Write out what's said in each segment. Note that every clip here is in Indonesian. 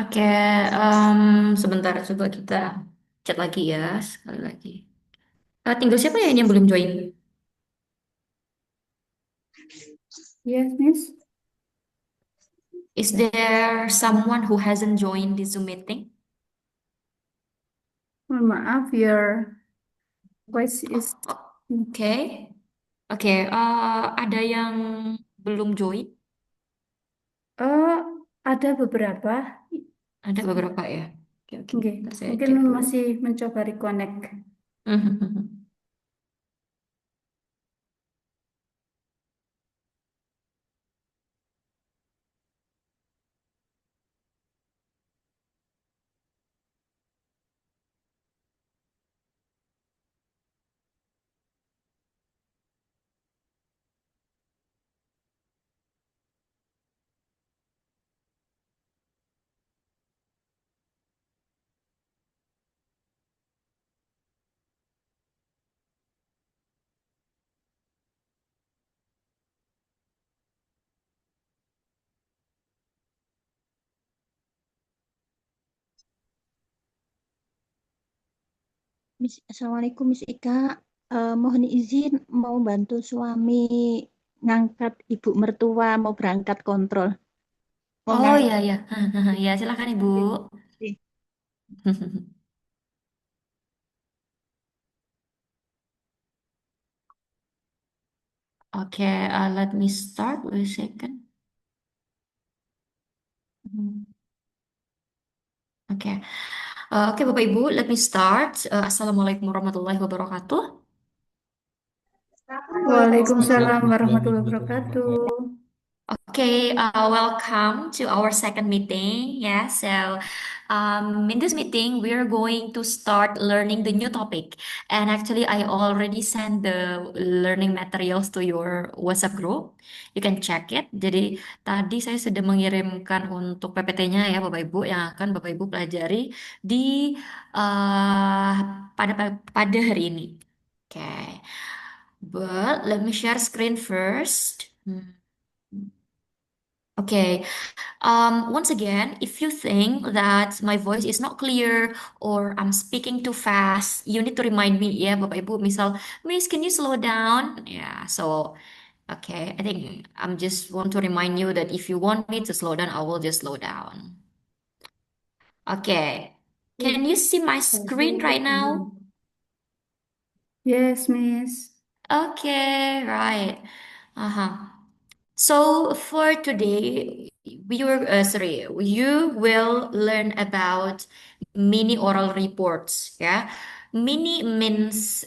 Oke, sebentar coba kita chat lagi ya, sekali lagi. Tinggal siapa ya ini yang belum join? Yes, Miss. Is there someone who hasn't joined the Zoom meeting? Mohon maaf, your voice is. Oke, oke. Ada yang belum join? Oh, ada beberapa. Ada beberapa ya. Oke, oke. Oke, Ntar saya mungkin cek dulu. masih mencoba reconnect. Assalamualaikum Miss Ika. Mohon izin mau bantu suami ngangkat ibu mertua mau berangkat kontrol. Mau Oh ngangkat. iya ya, ya silakan Ibu. Oke, let me start. Wait a second. Hmm, Oke, oke Bapak Ibu, let me start. Assalamualaikum warahmatullahi wabarakatuh. Waalaikumsalam warahmatullahi wabarakatuh. Okay, welcome to our second meeting. Yeah, so in this meeting, we're going to start learning the new topic. And actually, I already sent the learning materials to your WhatsApp group. You can check it. Jadi, tadi saya sudah mengirimkan untuk PPT-nya ya, Bapak Ibu, yang akan Bapak Ibu pelajari di uh, pada hari ini. Okay, but let me share screen first. Okay, once again, if you think that my voice is not clear or I'm speaking too fast, you need to remind me, ya Bapak Ibu. Misal, Miss, can you slow down? Yeah, so, okay, I think I'm just want to remind you that if you want me to slow down, I will just slow down. Okay, can you see my screen right now? Yes, Miss. Okay, right. Uh-huh. So for today, you will learn about mini oral reports ya. Mini means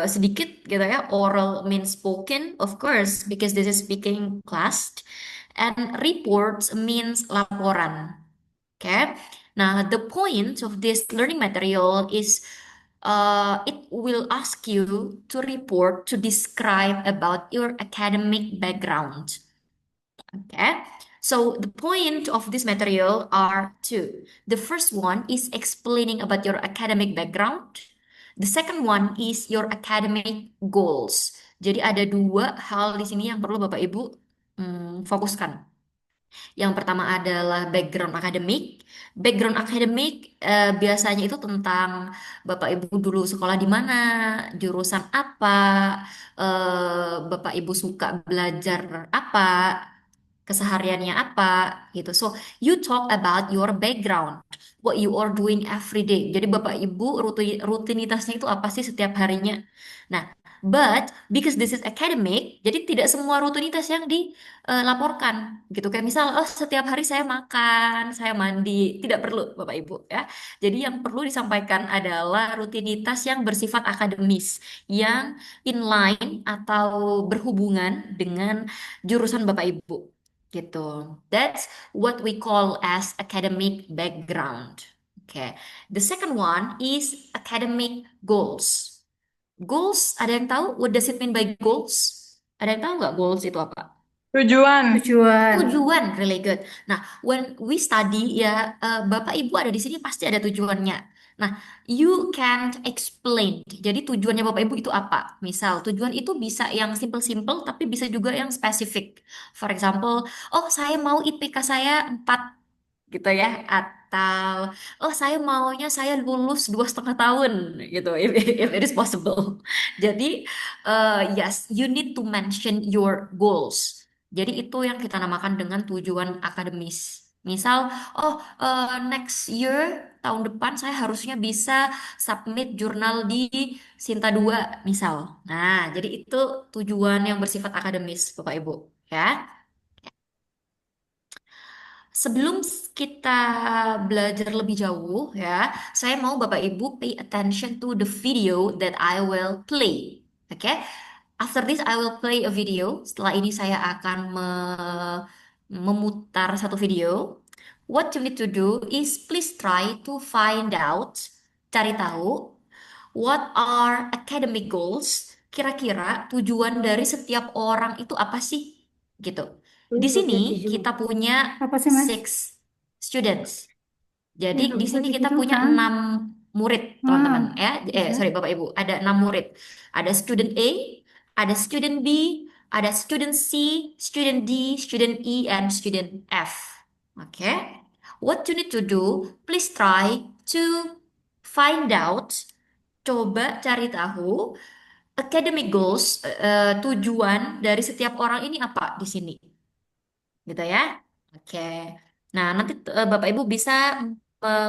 sedikit gitu ya. Oral means spoken, of course, because this is speaking class. And reports means laporan. Okay. Now the point of this learning material is it will ask you to report to describe about your academic background. Okay. So the point of this material are two. The first one is explaining about your academic background. The second one is your academic goals. Jadi ada dua hal di sini yang perlu Bapak Ibu fokuskan. Yang pertama adalah background akademik. Background akademik biasanya itu tentang Bapak Ibu dulu sekolah di mana, jurusan apa, Bapak Ibu suka belajar apa, kesehariannya apa gitu. So you talk about your background, what you are doing every day. Jadi Bapak Ibu rutinitasnya itu apa sih setiap harinya. Nah, but because this is academic, jadi tidak semua rutinitas yang dilaporkan gitu. Kayak misal, oh setiap hari saya makan, saya mandi, tidak perlu Bapak Ibu ya. Jadi yang perlu disampaikan adalah rutinitas yang bersifat akademis, yang inline atau berhubungan dengan jurusan Bapak Ibu gitu. That's what we call as academic background. Okay. The second one is academic goals. Goals, ada yang tahu? What does it mean by goals? Ada yang tahu nggak goals itu apa? Tujuan. Tujuan. Tujuan, really good. Nah, when we study ya, Bapak Ibu ada di sini pasti ada tujuannya. Nah, you can explain. Jadi tujuannya Bapak Ibu itu apa? Misal, tujuan itu bisa yang simple-simple, tapi bisa juga yang spesifik. For example, oh saya mau IPK saya 4 gitu ya. atau oh saya maunya saya lulus 2,5 tahun gitu, if it is possible. Jadi yes, you need to mention your goals. Jadi itu yang kita namakan dengan tujuan akademis. Misal, oh next year tahun depan saya harusnya bisa submit jurnal di Sinta 2 misal. Nah, jadi itu tujuan yang bersifat akademis, Bapak Ibu, ya. Sebelum kita belajar lebih jauh ya, saya mau Bapak Ibu pay attention to the video that I will play. Oke? After this I will play a video. Setelah ini saya akan memutar satu video. What you need to do is please try to find out, cari tahu what are academic goals? Kira-kira tujuan dari setiap orang itu apa sih? Gitu. Di sini kita punya Apa sih, Mas? 6 students. Jadi Nggak di bisa sini kita dihitung punya kan? 6 murid, Ah, teman-teman ya. bisa. Sorry Bapak Ibu, ada 6 murid. Ada student A, ada student B, ada student C, student D, student E, and student F. Oke. What you need to do, please try to find out, coba cari tahu academic goals, tujuan dari setiap orang ini apa di sini, gitu ya. Oke. Nah, nanti Bapak Ibu bisa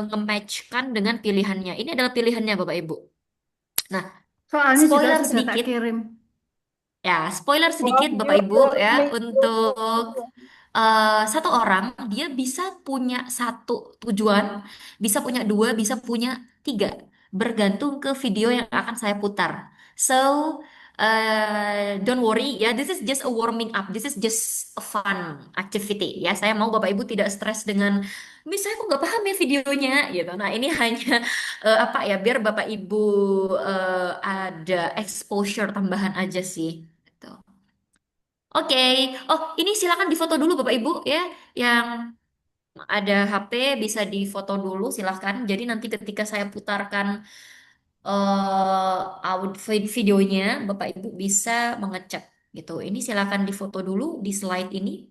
nge-matchkan dengan pilihannya. Ini adalah pilihannya Bapak Ibu. Nah, Soalnya juga spoiler sudah tak sedikit. kirim. Ya, spoiler Oh, sedikit Bapak you Ibu will ya make untuk satu orang dia bisa punya satu tujuan, bisa punya dua, bisa punya tiga, bergantung ke video yang akan saya putar. So don't worry ya, this is just a warming up, this is just a fun activity ya. Saya mau Bapak Ibu tidak stres dengan, misalnya aku nggak paham ya videonya gitu. Nah ini hanya apa ya, biar Bapak Ibu ada exposure tambahan aja sih. Gitu. Oke, oh ini silakan difoto dulu Bapak Ibu ya, yang ada HP bisa difoto dulu silahkan. Jadi nanti ketika saya putarkan videonya, Bapak Ibu bisa mengecek gitu. Ini silakan difoto dulu di slide ini.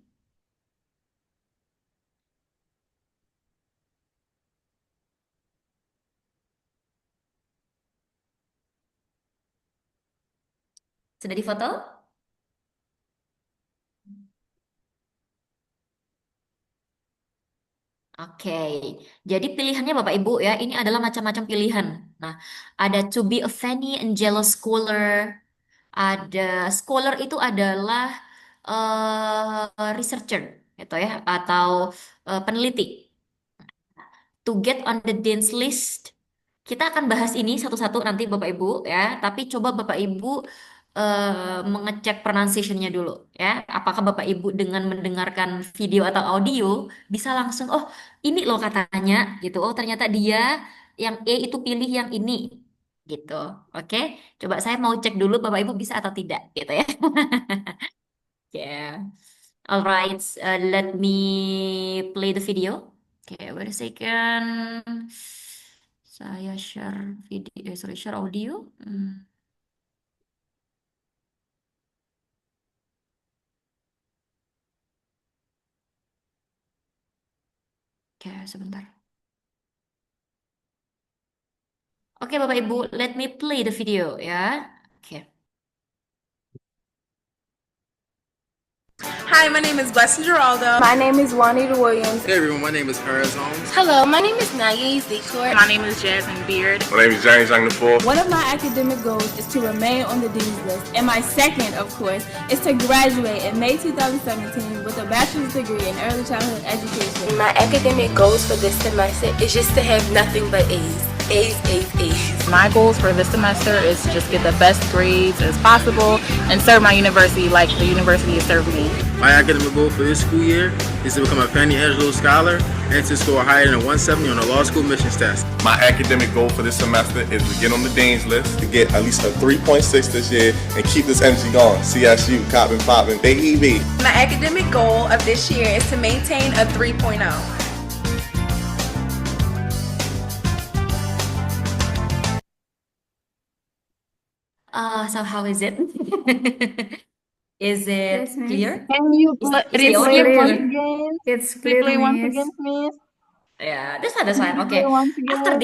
Sudah difoto? Oke, jadi pilihannya Bapak Ibu ya, ini adalah macam-macam pilihan. Nah, ada to be a funny and jealous scholar, ada scholar itu adalah researcher, gitu ya, atau peneliti. To get on the dean's list, kita akan bahas ini satu-satu nanti Bapak Ibu ya. Tapi coba Bapak Ibu mengecek pronunciation-nya dulu ya. Apakah Bapak Ibu dengan mendengarkan video atau audio bisa langsung, oh ini loh katanya gitu. Oh ternyata dia yang E itu pilih yang ini gitu. Oke, coba saya mau cek dulu Bapak Ibu bisa atau tidak gitu ya. Ya. Alright, let me play the video. Okay, wait a second. Saya share video, sorry, share audio. Oke, sebentar. Oke, Bapak Ibu, let me play the video ya. Oke. Hi, my name is Blessing Geraldo. My name is Juanita Williams. Hey everyone, my name is Paris Holmes. Hello, my name is Naya Ezekiel. My name is Jasmine Beard. My name is James Young IV. One of my academic goals is to remain on the Dean's List, and my second, of course, is to graduate in May 2017 with a bachelor's degree in early childhood education. My academic goals for this semester is just to have nothing but A's. A's, A's, A's. My goals for this semester is to just get the best grades as possible and serve my university like the university has served me. My academic goal for this school year is to become a Fannie Angelo Scholar and to score higher than a 170 on the law school admissions test. My academic goal for this semester is to get on the Dean's List, to get at least a 3.6 this year, and keep this energy going. CSU, Coppin, Poppin, AEB. My academic goal of this year is to maintain a 3.0. So how is it? Is it Yes, miss. clear? Can you Is the replay audio once clear? again? It's clear, Replay once miss. again, please. Ya, that's fine. Oke. After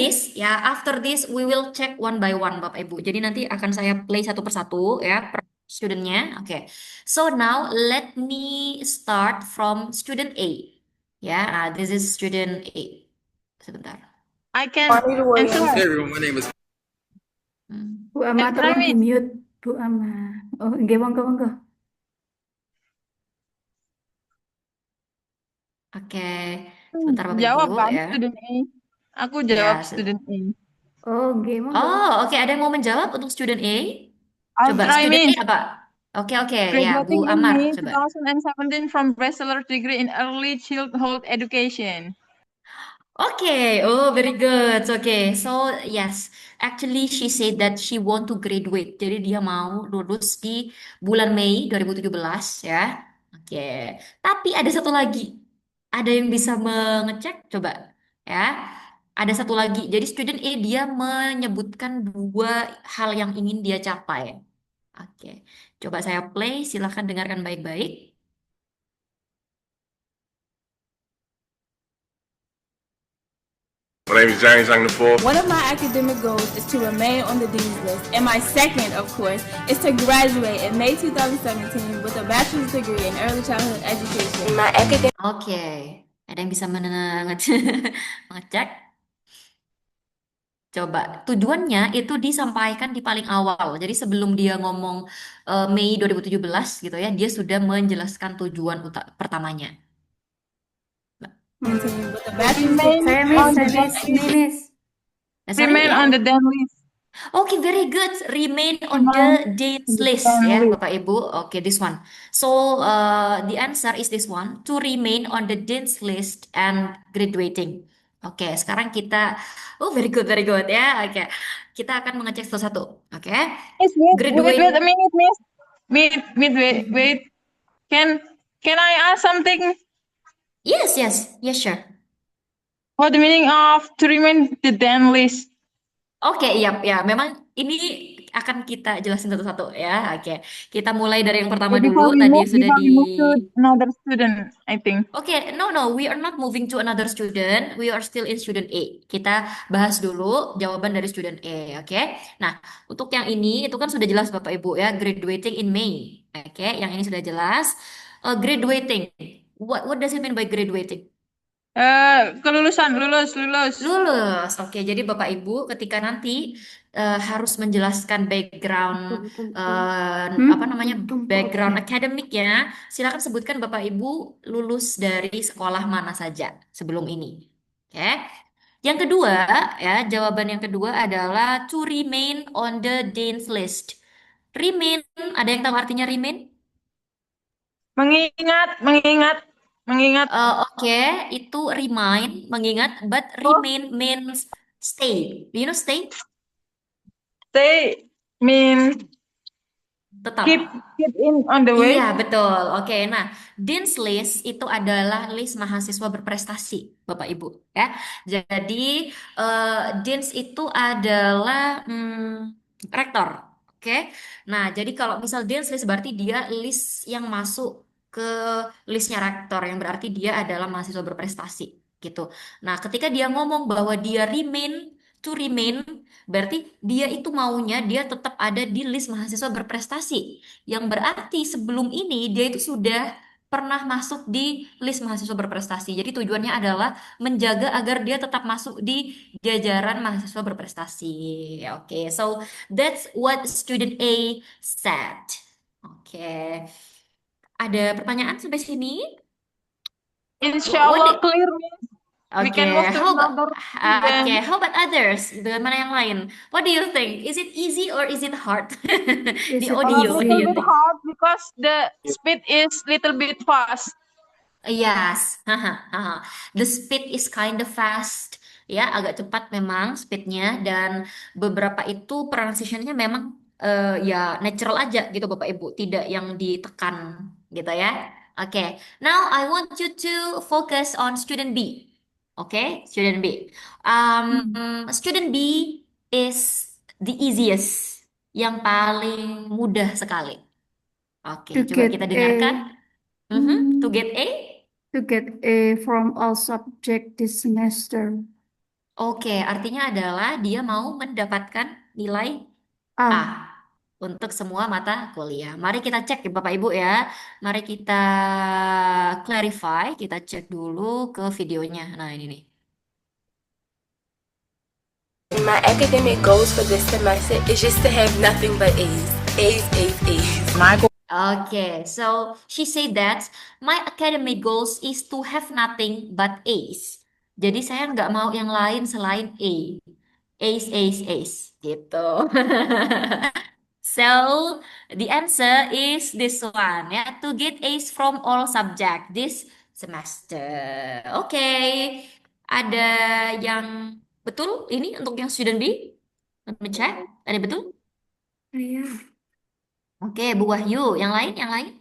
this, we will check one by one, Bapak Ibu. Jadi nanti akan saya play satu persatu ya per studentnya. Oke. So now let me start from student A. Ya, this is student A. Sebentar. I can answer. Hey everyone, my name is Hmm. Bu Ama tolong di mute, Bu Ama. Oh, nggih monggo. Oke. Sebentar Bapak Jawab Ibu kan ya. student A. Aku Ya, jawab student A. Oh, nggih monggo. Oh, oke. Ada yang mau menjawab untuk student A? I'll Coba try, student A Miss. apa? Oke. Ya, Graduating Bu in Amar, May coba. 2017 from bachelor degree in early childhood education. Okay, oh very good. Okay, so yes, actually she said that she want to graduate. Jadi dia mau lulus di bulan Mei 2017 ya. Oke, tapi ada satu lagi. Ada yang bisa mengecek? Coba ya. Ada satu lagi. Jadi student A dia menyebutkan dua hal yang ingin dia capai. Oke, coba saya play. Silahkan dengarkan baik-baik. My name is James Young IV. One of my academic goals is to remain on the Dean's List, and my second, of course, is to graduate in May 2017 with a bachelor's degree in early childhood education. My academic Oke, ada yang bisa mengecek? Coba, tujuannya itu disampaikan di paling awal. Jadi sebelum dia ngomong Mei 2017 gitu ya, dia sudah menjelaskan tujuan pertamanya. Continue with a bachelor's Remain degree. on the Miss. Sorry, remain ya? on the damn list. Oke, very good. Remain on the Dean's list ya, Bapak Ibu. Oke, this one. So, the answer is this one. To remain on the Dean's list and graduating. Oke, sekarang kita, oh very good ya. Oke, kita akan mengecek satu-satu. Oke, Miss, wait graduate. a minute, Miss. Wait. Can I ask something? Yes, sure. What the meaning of to remain the damn list? Oke, iya, ya. Memang ini akan kita jelasin satu-satu ya. Oke, kita mulai dari yang pertama dulu. Tadi sudah we move to another student, I think. Oke, no, we are not moving to another student. We are still in student A. Kita bahas dulu jawaban dari student A, oke? Nah, untuk yang ini itu kan sudah jelas Bapak Ibu ya, graduating in May. Oke, yang ini sudah jelas. Graduating. What does it mean by graduating? Lulus. Lulus. Oke, jadi Bapak Ibu ketika nanti harus menjelaskan background background akademiknya, silakan sebutkan Bapak Ibu lulus dari sekolah mana saja sebelum ini. Oke. Yang kedua, ya, jawaban yang kedua adalah to remain on the Dean's list. Remain, ada yang tahu artinya remain? Mengingat. Oke, itu remind, mengingat, but remain means stay. Do you know stay? Stay mean Tetap. keep in on the way. Iya, betul. Oke, nah, Dean's List itu adalah list mahasiswa berprestasi, Bapak Ibu. Ya, jadi Dean's itu adalah rektor. Oke, nah, jadi kalau misal Dean's List berarti dia list yang masuk ke listnya rektor, yang berarti dia adalah mahasiswa berprestasi, gitu. Nah, ketika dia ngomong bahwa dia to remain, berarti dia itu maunya dia tetap ada di list mahasiswa berprestasi. Yang berarti sebelum ini dia itu sudah pernah masuk di list mahasiswa berprestasi. Jadi tujuannya adalah menjaga agar dia tetap masuk di jajaran mahasiswa berprestasi. Oke, so that's what student A said. Oke. Ada pertanyaan sampai sini? Insyaallah clear, Miss. We Oke, can move to another student. how about others? Dengan mana yang lain? What do you think? Is it easy or is it hard? Di it audio, what do you Little bit think? hard because the speed is little bit fast. Yes, the speed is kind of fast, ya agak cepat memang speednya dan beberapa itu pronunciation-nya memang ya natural aja gitu Bapak Ibu, tidak yang ditekan gitu ya. Oke, now I want you to focus on student B. Oke, student B. Student B is the easiest, yang paling mudah sekali. Oke, To coba get kita A. dengarkan. To get A. to get A from all subject this semester. Oke, artinya adalah dia mau mendapatkan nilai A A. untuk semua mata kuliah. Mari kita cek ya Bapak Ibu ya. Mari kita clarify, kita cek dulu ke videonya. Nah, ini nih. My academic goals for this semester is just to have nothing but A's. A's, A's, A's. My goal Okay, so she said that my academic goals is to have nothing but A's. Jadi saya nggak mau yang lain selain A. A's, A's, A's, gitu. So the answer is this one ya, to get A's from all subject this semester. Oke, ada yang betul ini untuk yang student B? Let me check. Ada betul? Iya. Oke, Bu Wahyu. Yang lain, yang lain?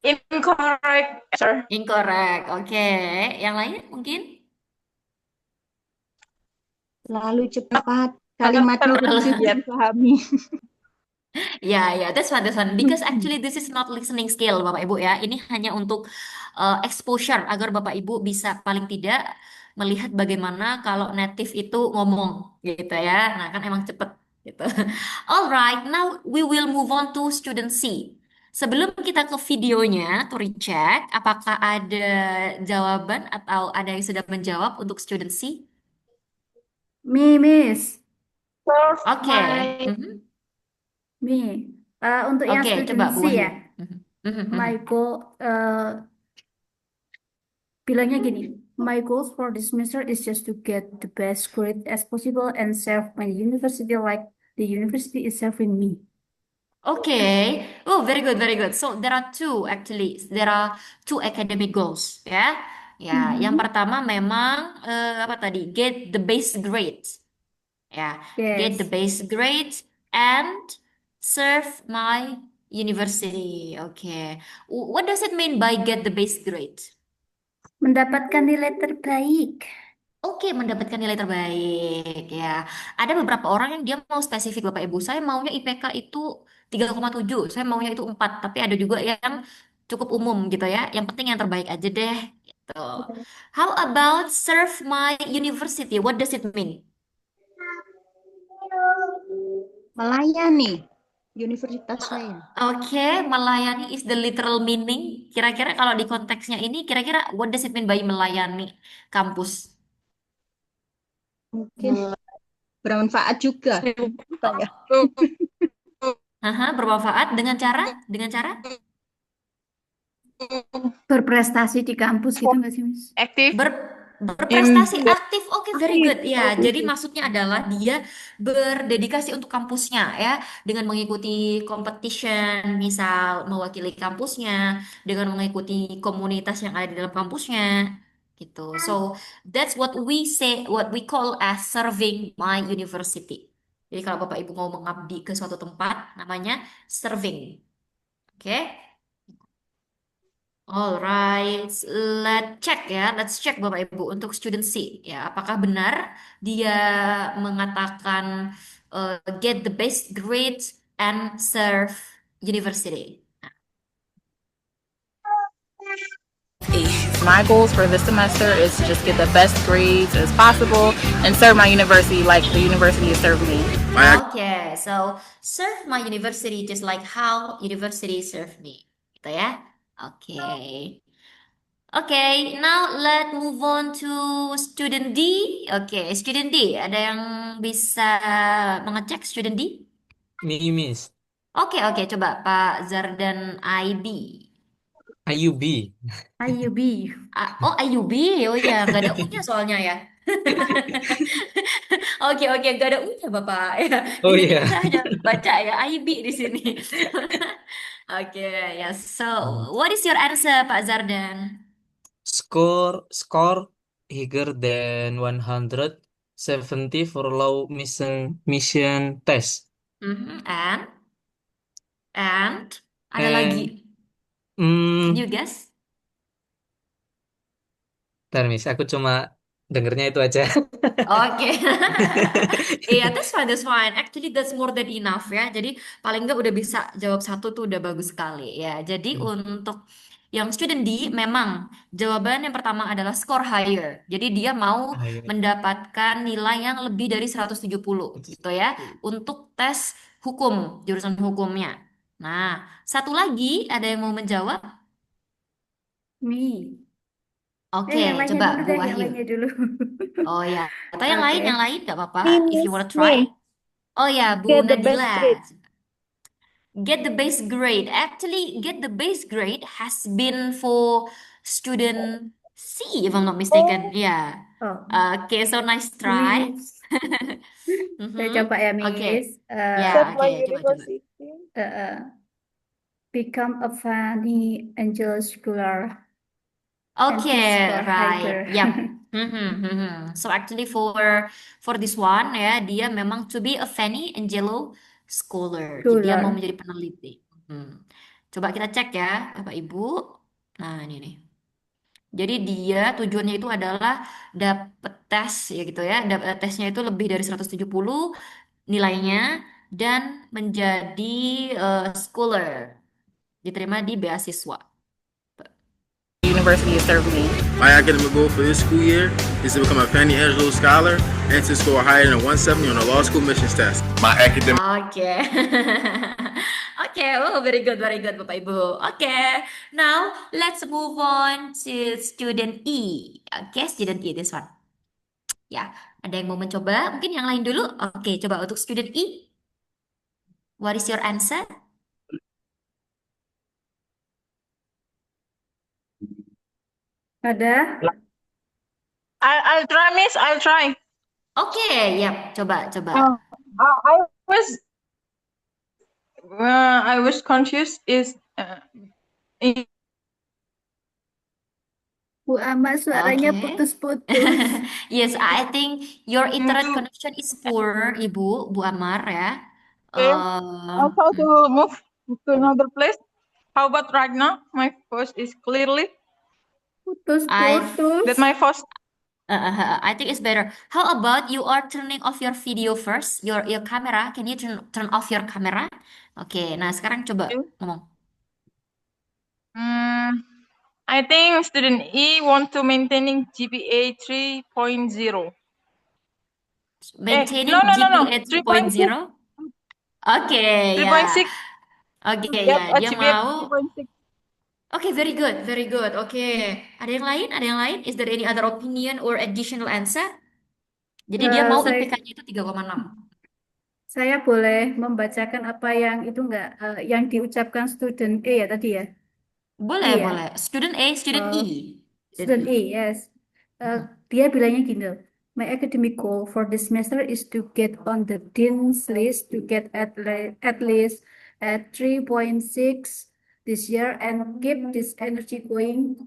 Incorrect, sir. Incorrect. Oke, yang lain mungkin? Lalu cepat, kalimatnya Terlalu sulit lihat. dipahami. Ya, that's fun, that's fun. Because actually this is not listening skill, Bapak Ibu ya. Ini hanya untuk exposure agar Bapak Ibu bisa paling tidak melihat bagaimana kalau native itu ngomong gitu ya. Nah, kan emang cepet gitu. Alright, now we will move on to student C. Sebelum kita ke videonya, to recheck, apakah ada jawaban atau ada yang sudah menjawab untuk student C? Miss. Serve Oke. my Mhm. Mi. Untuk yang Oke, student coba Bu C Wahyu. ya, Mhm. Mhm, mhm. my goal, bilangnya gini, my goals for this semester is just to get the best grade as possible and serve my university like the university is serving me. Okay. Oh, very good, very good. So there are two actually. There are two academic goals, ya. Ya, yang pertama memang apa tadi? Get the best grade. Ya, get the Yes. best grade and serve my university. Okay. What does it mean by get the best grade? Mendapatkan nilai terbaik. Oke, mendapatkan nilai terbaik ya. Ada beberapa orang yang dia mau spesifik Bapak Ibu. Saya maunya IPK itu 3,7, saya maunya itu 4, tapi ada juga yang cukup umum gitu ya. Yang penting yang terbaik aja deh gitu. How about serve my university? What does it mean? Melayani universitas saya. Oke, melayani is the literal meaning. Kira-kira kalau di konteksnya ini, kira-kira what does it mean by melayani kampus? Mungkin bermanfaat juga. Saya. Haha, bermanfaat dengan cara? Berprestasi di kampus gitu nggak sih, Miss? active Berprestasi in the aktif, oke, very good ya. Jadi maksudnya adalah dia berdedikasi untuk kampusnya ya, dengan mengikuti competition, misal mewakili kampusnya, dengan mengikuti komunitas yang ada di dalam kampusnya, gitu. So that's what we say, what we call as serving my university. Jadi kalau Bapak Ibu mau mengabdi ke suatu tempat, namanya serving, oke? Alright, let's check Bapak Ibu untuk student C ya, apakah benar dia mengatakan get the best grades and serve university. A's. my goals for this semester is to just get the best grades as possible and serve my university like the university has served me. Okay, so serve my university just like how university serve me, gitu ya. Okay. Okay, now let's move on to student D. Okay, student D, ada yang bisa mengecek student D? Miss. Oke, coba Pak Zardan IB. IUB. IUB. Oh, IUB. Oh ya, nggak ada U-nya soalnya ya. Oke, nggak ada U-nya Bapak. Ya, Oh ini iya. kita hanya baca ya IB di sini. Oke, ya. So, what is your answer, Pak Zardan? Score higher than 170 for low mission test. Mhm, and ada And lagi. Can you guess? Bentar, Miss, aku cuma dengernya itu aja. Oke. Iya, that's fine. Actually, that's more than enough ya. Jadi paling nggak udah bisa jawab satu tuh udah bagus sekali ya. Jadi untuk Yang student D memang jawaban yang pertama adalah score higher. Jadi dia mau Higher. mendapatkan nilai yang lebih dari 170 gitu ya untuk tes hukum, jurusan hukumnya. Nah, satu lagi ada yang mau menjawab? Me. Oke, Yang lainnya coba dulu Bu deh, yang Wahyu. lainnya dulu. Oh ya, atau yang Oke. lain gak apa-apa. Me, If you Miss, wanna try. me. Oh ya, Bu Get the best Nadila. grade. Get the base grade. Actually, get the base grade has been for student C, if I'm not mistaken. Yeah. Oh, Okay, so nice try. Miss. Saya Mhm. coba ya, Okay. Miss. Ya, oke, coba. Become a funny angel scholar and Okay, his score higher. right. Yep. So actually for this one ya, dia memang to be a Fanny Angelo scholar. Jadi dia mau Scholar. menjadi peneliti. Coba kita cek ya, Bapak Ibu. Nah, ini nih. Jadi dia tujuannya itu adalah dapat tes ya gitu ya. Tesnya itu lebih dari 170 nilainya dan menjadi scholar. Diterima di beasiswa. University is serving me. My academic goal for this school year is to become a Fanny Angelo Scholar and to score higher than a 170 on the law school admissions test. My academic Oke. Oke, oh very good, Bapak Ibu. Oke, now let's move on to student E. Oke, student E, this one. Ya, ada yang mau mencoba? Mungkin yang lain dulu. Oke, coba untuk student E. What is your answer? Ada? I'll try, Miss. I'll try. Oke, ya, coba. I was confused. In- Bu Ama suaranya Oke. putus-putus. Yes, I think your internet connection is poor, Ibu, Bu Amar ya. Okay. I'll try to move to another place. How about right now? My voice is clearly. Putus-putus. That my voice. I think it's better. How about you are turning off your video first, your camera? Can you turn off your camera? Oke, nah sekarang coba ngomong. I think student E want to maintaining GPA 3.0. Maintaining no. GPA 3.0? Oke, ya. 3.6. Oke, Get ya. a Dia GPA mau. 3.6. Oke, very good. Oke. Ada yang lain? Is there any other opinion or additional answer? Jadi dia mau IPK-nya itu 3,6. Saya boleh membacakan apa yang itu enggak yang diucapkan student E ya tadi ya? Boleh, Iya. boleh. Student A, student E. Student E, yes. Dia bilangnya gini, my academic goal for this semester is to get on the dean's list to get at least at 3.6 this year and keep this energy going.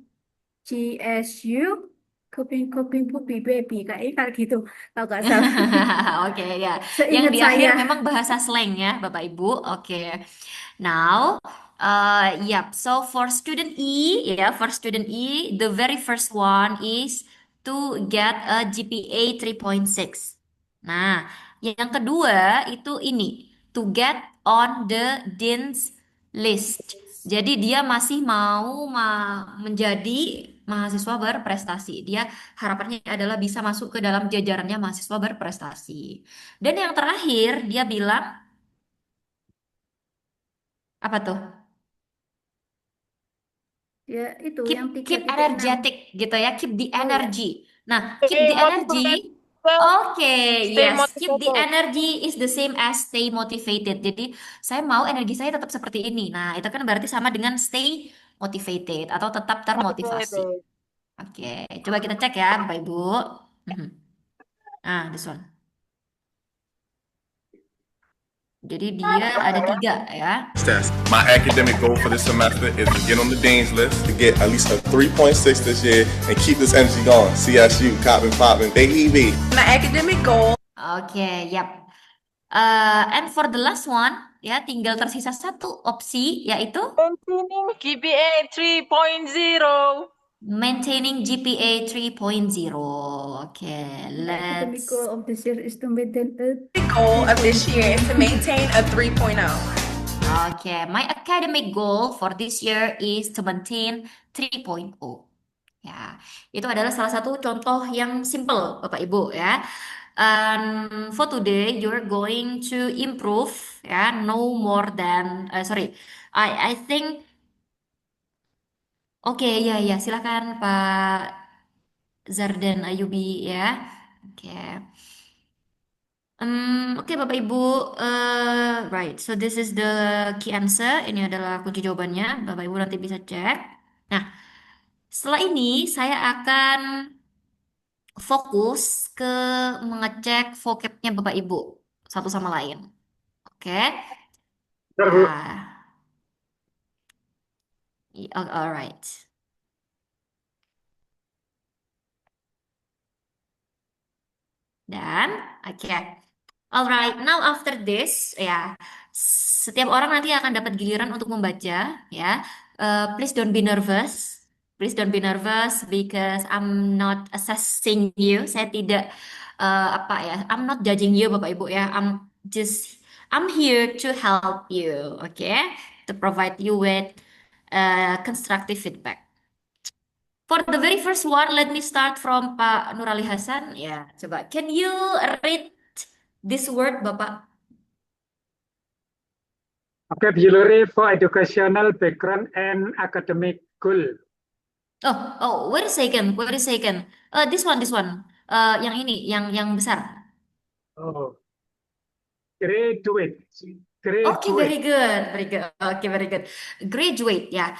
GSU, coping puppy baby, kayak gitu, kalau nggak salah. Oke, ya. Yang Seingat di akhir saya. memang bahasa slang ya, Bapak Ibu. Oke. Now, yep. So for student E, the very first one is to get a GPA 3.6. Nah, yang kedua itu ini, to get on the dean's list. Jadi dia masih mau menjadi mahasiswa berprestasi. Dia harapannya adalah bisa masuk ke dalam jajarannya mahasiswa berprestasi. Dan yang terakhir dia bilang apa tuh? Ya itu Keep, yang keep 3.6. energetic gitu ya, keep the energy. Nah, keep Stay the energy. motivated. Oke, Stay yes, keep the motivated. energy is the same as stay motivated. Jadi saya mau energi saya tetap seperti ini. Nah, itu kan berarti sama dengan stay motivated atau tetap termotivasi. Oke, coba kita cek ya, Bapak Ibu. Nah, this one. Jadi dia ada 3 ya. test. My academic goal for this semester is to get on the dean's list, to get at least a 3.6 this year, and keep this energy going. CSU, Coppin, Poppin, baby. My academic goal. Oke, yap. And for the last one, ya tinggal tersisa satu opsi yaitu Maintaining GPA 3.0. maintaining GPA 3.0. Oke, Academic let's. goal of this year is to maintain a The goal of this year is to maintain a 3.0. Okay, my academic goal for this year is to maintain 3.0. Ya, itu adalah salah satu contoh yang simple, Bapak Ibu ya. And for today, you're going to improve ya, no more than sorry. I think oke ya ya silakan Pak Zardan Ayubi ya. Oke. Oke Bapak Ibu, right. So this is the key answer. Ini adalah kunci jawabannya. Bapak Ibu nanti bisa cek. Nah, setelah ini saya akan fokus ke mengecek vocabnya Bapak Ibu satu sama lain. Oke. Ah, alright. Dan, oke. Alright, now after this, ya, setiap orang nanti akan dapat giliran untuk membaca, ya. Please don't be nervous. Please don't be nervous because I'm not assessing you. Saya tidak apa ya, I'm not judging you, Bapak Ibu ya. I'm here to help you, okay? To provide you with constructive feedback. For the very first one, let me start from Pak Nurali Hasan. Ya, coba. Can you read this word, Bapak? Vocabulary for educational background and academic goal. Oh, wait a second, wait a second. This one. Yang ini, yang besar. Oh, graduate. Oke, very good, very good. Oke, very good. Graduate ya.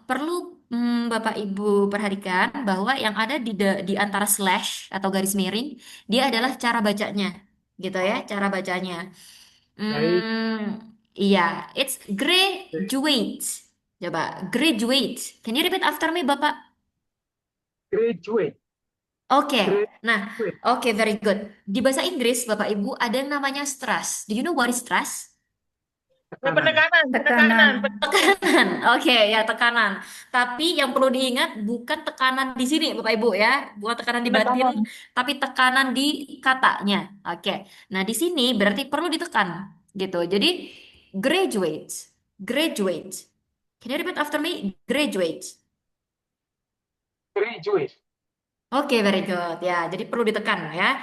Perlu Bapak Ibu perhatikan bahwa yang ada di antara slash atau garis miring, dia adalah cara bacanya, gitu ya, cara bacanya. Iya, it's graduate. Coba, graduate. Can you repeat after me, Bapak? Graduate. Oke, nah, oke, very good. Di bahasa Inggris, Bapak Ibu, ada yang namanya stress. Do you know what is stress? Penekanan. Tekanan. Tekanan, oke ya tekanan. Tapi yang perlu diingat bukan tekanan di sini, Bapak Ibu ya, bukan tekanan di batin, tapi tekanan di katanya. Oke, nah di sini berarti perlu ditekan, gitu. Jadi graduate, graduate. Can you repeat after me? Graduate. Graduate. Oke, very good. Ya, jadi perlu ditekan ya.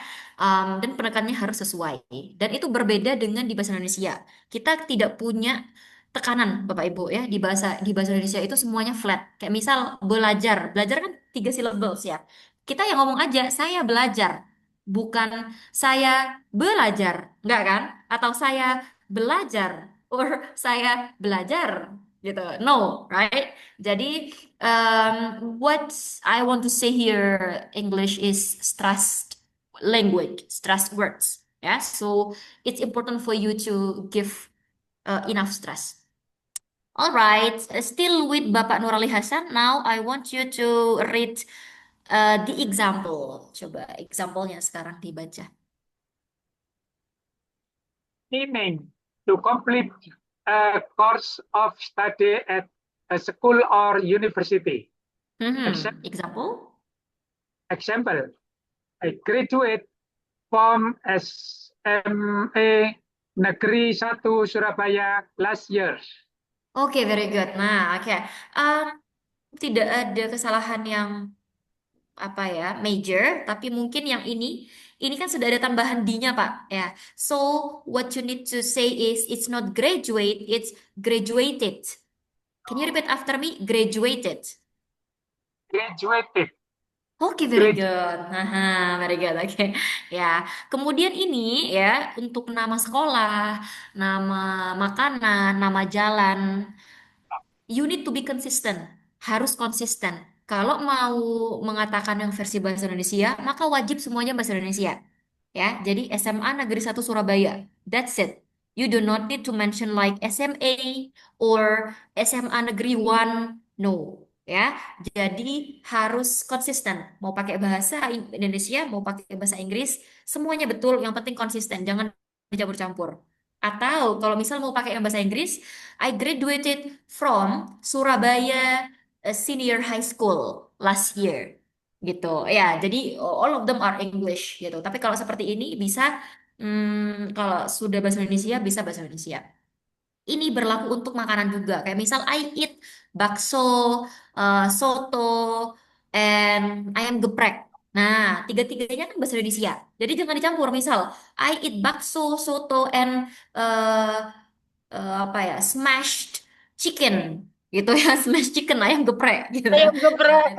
Dan penekannya harus sesuai. Dan itu berbeda dengan di bahasa Indonesia. Kita tidak punya tekanan, Bapak Ibu ya. Di bahasa Indonesia itu semuanya flat. Kayak misal belajar. Belajar kan 3 syllables ya. Kita yang ngomong aja, saya belajar. Bukan saya belajar. Enggak kan? Atau saya belajar. Or saya belajar. Gitu. No, right? Jadi what I want to say here, English is stressed language, stressed words. Yeah, so it's important for you to give enough stress. All right, still with Bapak Nurali Hasan. Now I want you to read the example. Coba example-nya sekarang dibaca. Meaning to complete a course of study at a school or university. Example? Example, I graduate from SMA Negeri 1 Surabaya last year. Oke, very good. Nah, oke. Tidak ada kesalahan yang apa ya major, tapi mungkin yang ini kan sudah ada tambahan D-nya Pak ya. So what you need to say is it's not graduate, it's graduated. Can you repeat after me? Graduated. Graduated. Oke, very good. Haha, very good. Oke. Ya. Kemudian ini ya untuk nama sekolah, nama makanan, nama jalan, you need to be consistent. Harus konsisten. Kalau mau mengatakan yang versi bahasa Indonesia, maka wajib semuanya bahasa Indonesia. Ya, jadi SMA Negeri 1 Surabaya. That's it. You do not need to mention like SMA or SMA Negeri 1. No. Ya, jadi harus konsisten. Mau pakai bahasa Indonesia, mau pakai bahasa Inggris, semuanya betul. Yang penting konsisten, jangan dicampur-campur. Atau kalau misal mau pakai yang bahasa Inggris, I graduated from Surabaya Senior High School last year. Gitu. Ya, jadi all of them are English gitu. Tapi kalau seperti ini bisa kalau sudah bahasa Indonesia bisa bahasa Indonesia. Ini berlaku untuk makanan juga. Kayak misal I eat bakso, soto, and ayam geprek. Nah, tiga-tiganya kan bahasa Indonesia. Jadi jangan dicampur. Misal I eat bakso, soto, and eh, apa ya, smashed chicken gitu ya, smashed chicken ayam geprek gitu. Ayam geprek.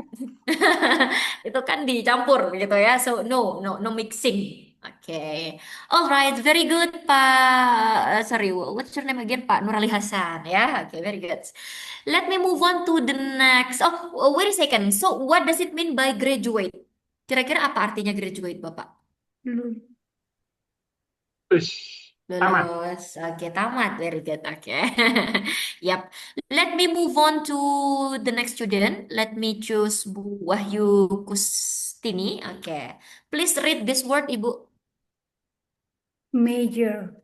Itu kan dicampur gitu ya. So no mixing. Oke. Alright, very good Pak. Sorry, what's your name again? Pak Nurali Hasan ya. Oke, very good. Let me move on to the next. Oh, wait a second. So, what does it mean by graduate? Kira-kira apa artinya graduate, Bapak? Lulus. Tamat. Lulus. Oke, tamat. Very good. Oke. Yap. Let me move on to the next student. Let me choose Bu Wahyu Kustini. Oke. Please read this word, Ibu. Major.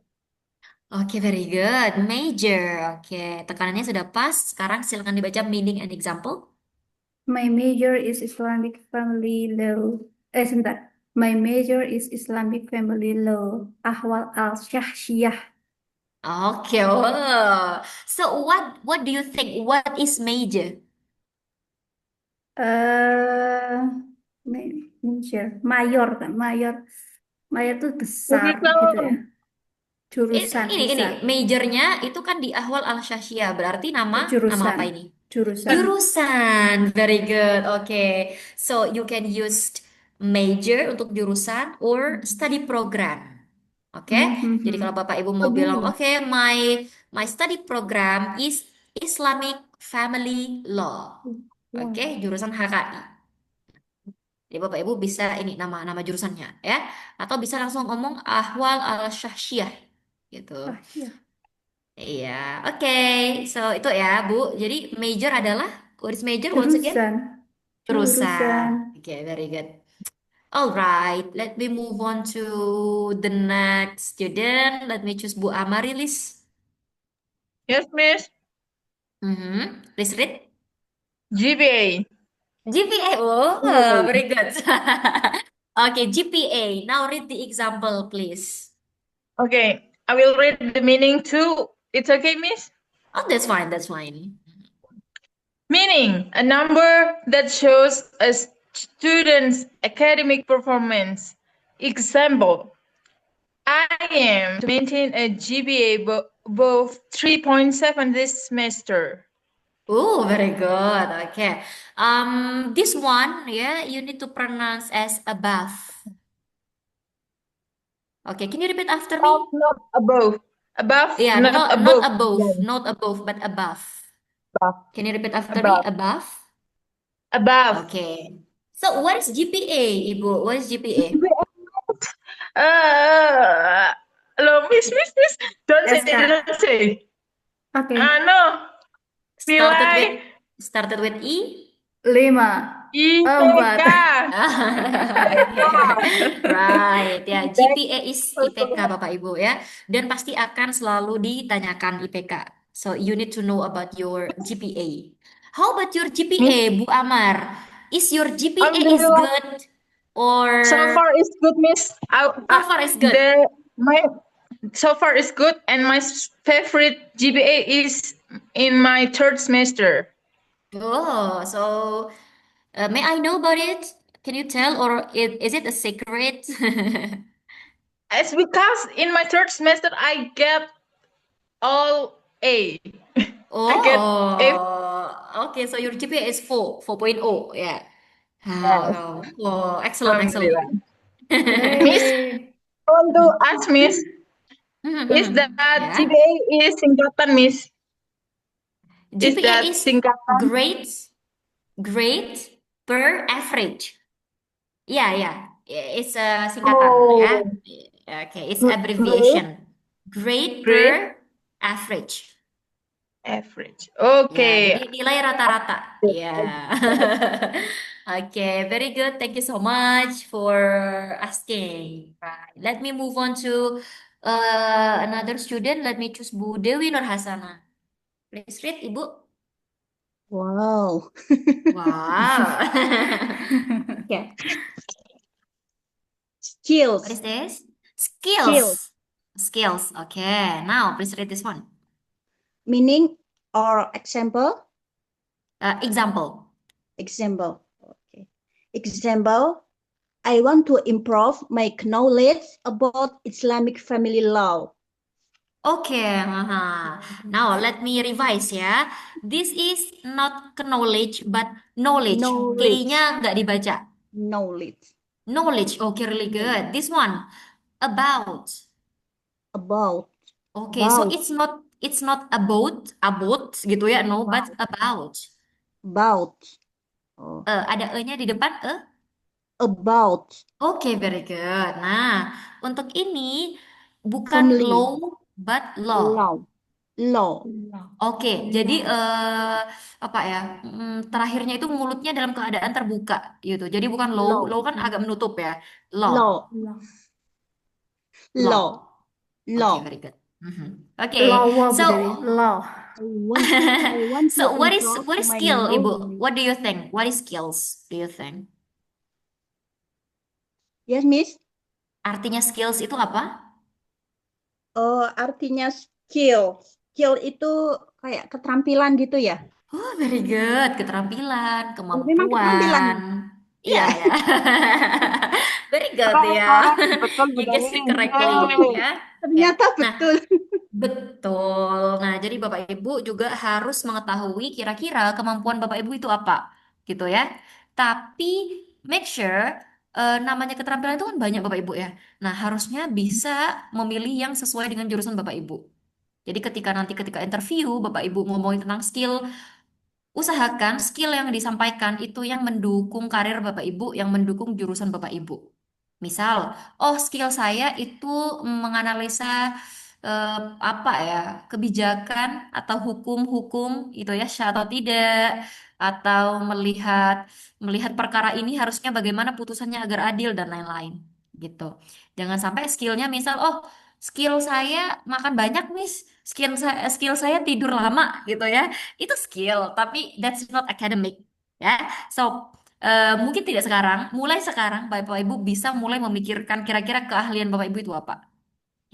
Oke, very good. Major. Oke, tekanannya sudah pas. Sekarang silakan dibaca meaning and example. My major is Islamic family law. Sebentar. My major is Islamic family law. Ahwal al-Shahsiyah. Oke, oh. So what do you think? What is major? Major. Mayor kan? Mayor. Mayor itu besar Jurusan. gitu ya. Jurusan Ini besar. majornya itu kan di Ahwal al-Syasyiyah. Berarti nama Jurusan. apa ini? Jurusan. Jurusan. Very good. Oke. So you can use major untuk jurusan or study program. Oke. Jadi kalau Bapak Ibu mau bilang, oke, my study program is Islamic Family Law. Oke, jurusan HKI. Jadi Bapak Ibu bisa ini nama jurusannya ya, atau bisa langsung ngomong Ahwal al-Syasyiyah gitu. Iya. Iya, oke. So itu ya, Bu. Jadi major adalah what is major once again? Jurusan. Jurusan. Oke, very good. Alright, let me move on to the next student. Let me choose Bu Amarilis. Yes, Miss. Please read. GPA. GPA. Oh, very good. Okay, GPA. Now read the example, please. Okay, I will read the meaning too. It's okay, Miss? Oh, that's fine. That's fine. Meaning, a number that shows a student's academic performance. Example, I am to maintain a GPA above 3.7 this semester. Oh, very good. Okay. This one, yeah, you need to pronounce as above. Okay, can you repeat after me? Not above. Above, Yeah, not not above. above, Yeah. not above, but above. Above. Can you repeat after me? Above. Above? Above. Okay. So what is GPA, Ibu? What is GPA? Hello, Miss. Don't say, SK. don't say. Oke. No. Nilai. Started with E? 5. IPK. Right, ya. GPA is IPK, Bapak Ibu ya. Dan pasti akan selalu ditanyakan IPK. So you need to know about your GPA. How about your GPA, Bu Amar? Is your GPA is good or So far is good, Miss. so far is good? So far is good, and my favorite GPA is in my third semester. Oh, so may I know about it? Can you tell, or is it a secret? It's because in my third semester I get all A. I get A. Oh, okay. So your GPA is 4.0. Yeah. Yes. Oh, excellent. Miss, I want to ask Miss, is that Yeah. GPA is singkatan, Miss? Is GPA that is singkatan? grade per average. Yeah. It's a singkatan ya. Okay, it's abbreviation. Grade per average. Average. Ya, Okay. jadi nilai rata-rata. Ya. Okay, very good. Thank you so much for asking. Right. Let me move on to another student. Let me choose Bu Dewi Nur Hasana. Please read, Ibu. Wow. Wow. Yeah. Skills. What is this? Skills. Okay. Now, please read this one. Meaning or example? Example. Example. Okay. Example, I want to improve my knowledge about Islamic family law. Oke, Now let me revise ya. This is not knowledge but knowledge. Knowledge. K-nya nggak dibaca. Knowledge. Knowledge. Okay, really good. This one about. About. Okay, so About. it's not about gitu ya, no, but about. About. Oh. Ada e-nya di depan About. Oke, very good. Nah, untuk ini bukan Family. law but law. Law. Law. Oke, jadi apa ya? Terakhirnya itu mulutnya dalam keadaan terbuka gitu. Jadi bukan law, Law. law kan agak menutup ya. Law, Law. law. Law. Oke, Law. very good. Oke, Law, Bu so Dewi. Law. I want to so what is improve my skill, Ibu? knowledge. What do you think? What is skills? Do you think? Yes, Miss. Artinya skills itu apa? Artinya skill. Skill itu kayak keterampilan gitu ya? Oh, very good. Keterampilan, Memang keterampilan. kemampuan. Iya, ya. Very good ya. Betul, You Bu guessed Dewi. it correctly Yeay. ya. Ternyata Nah, betul. betul. Nah, jadi Bapak Ibu juga harus mengetahui kira-kira kemampuan Bapak Ibu itu apa, gitu ya. Tapi make sure namanya keterampilan itu kan banyak Bapak Ibu ya. Nah, harusnya bisa memilih yang sesuai dengan jurusan Bapak Ibu. Jadi ketika interview Bapak Ibu ngomongin tentang skill, usahakan skill yang disampaikan itu yang mendukung karir Bapak Ibu, yang mendukung jurusan Bapak Ibu. Misal, oh skill saya itu menganalisa apa ya, kebijakan atau hukum-hukum itu ya, sah atau tidak, atau melihat melihat perkara ini harusnya bagaimana putusannya agar adil dan lain-lain gitu. Jangan sampai skillnya misal, oh skill saya makan banyak, Miss. Skill saya tidur lama gitu ya. Itu skill, tapi that's not academic ya. So, mungkin tidak sekarang, mulai sekarang Bapak Ibu bisa mulai memikirkan kira-kira keahlian Bapak Ibu itu apa.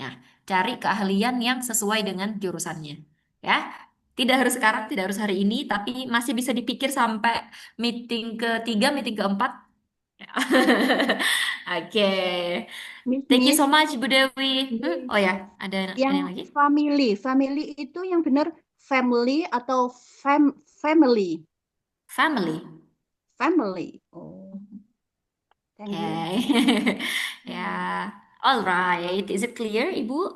Nah, cari keahlian yang sesuai dengan jurusannya. Ya, tidak harus sekarang, tidak harus hari ini, tapi masih bisa dipikir sampai meeting ketiga, meeting keempat. Oke, thank you Miss, so much Bu Dewi. Oh ya, ada yang lagi? yang family itu yang benar family atau family? Family. Family. Oh, thank you. Okay. Ya, alright. Is it clear, Ibu?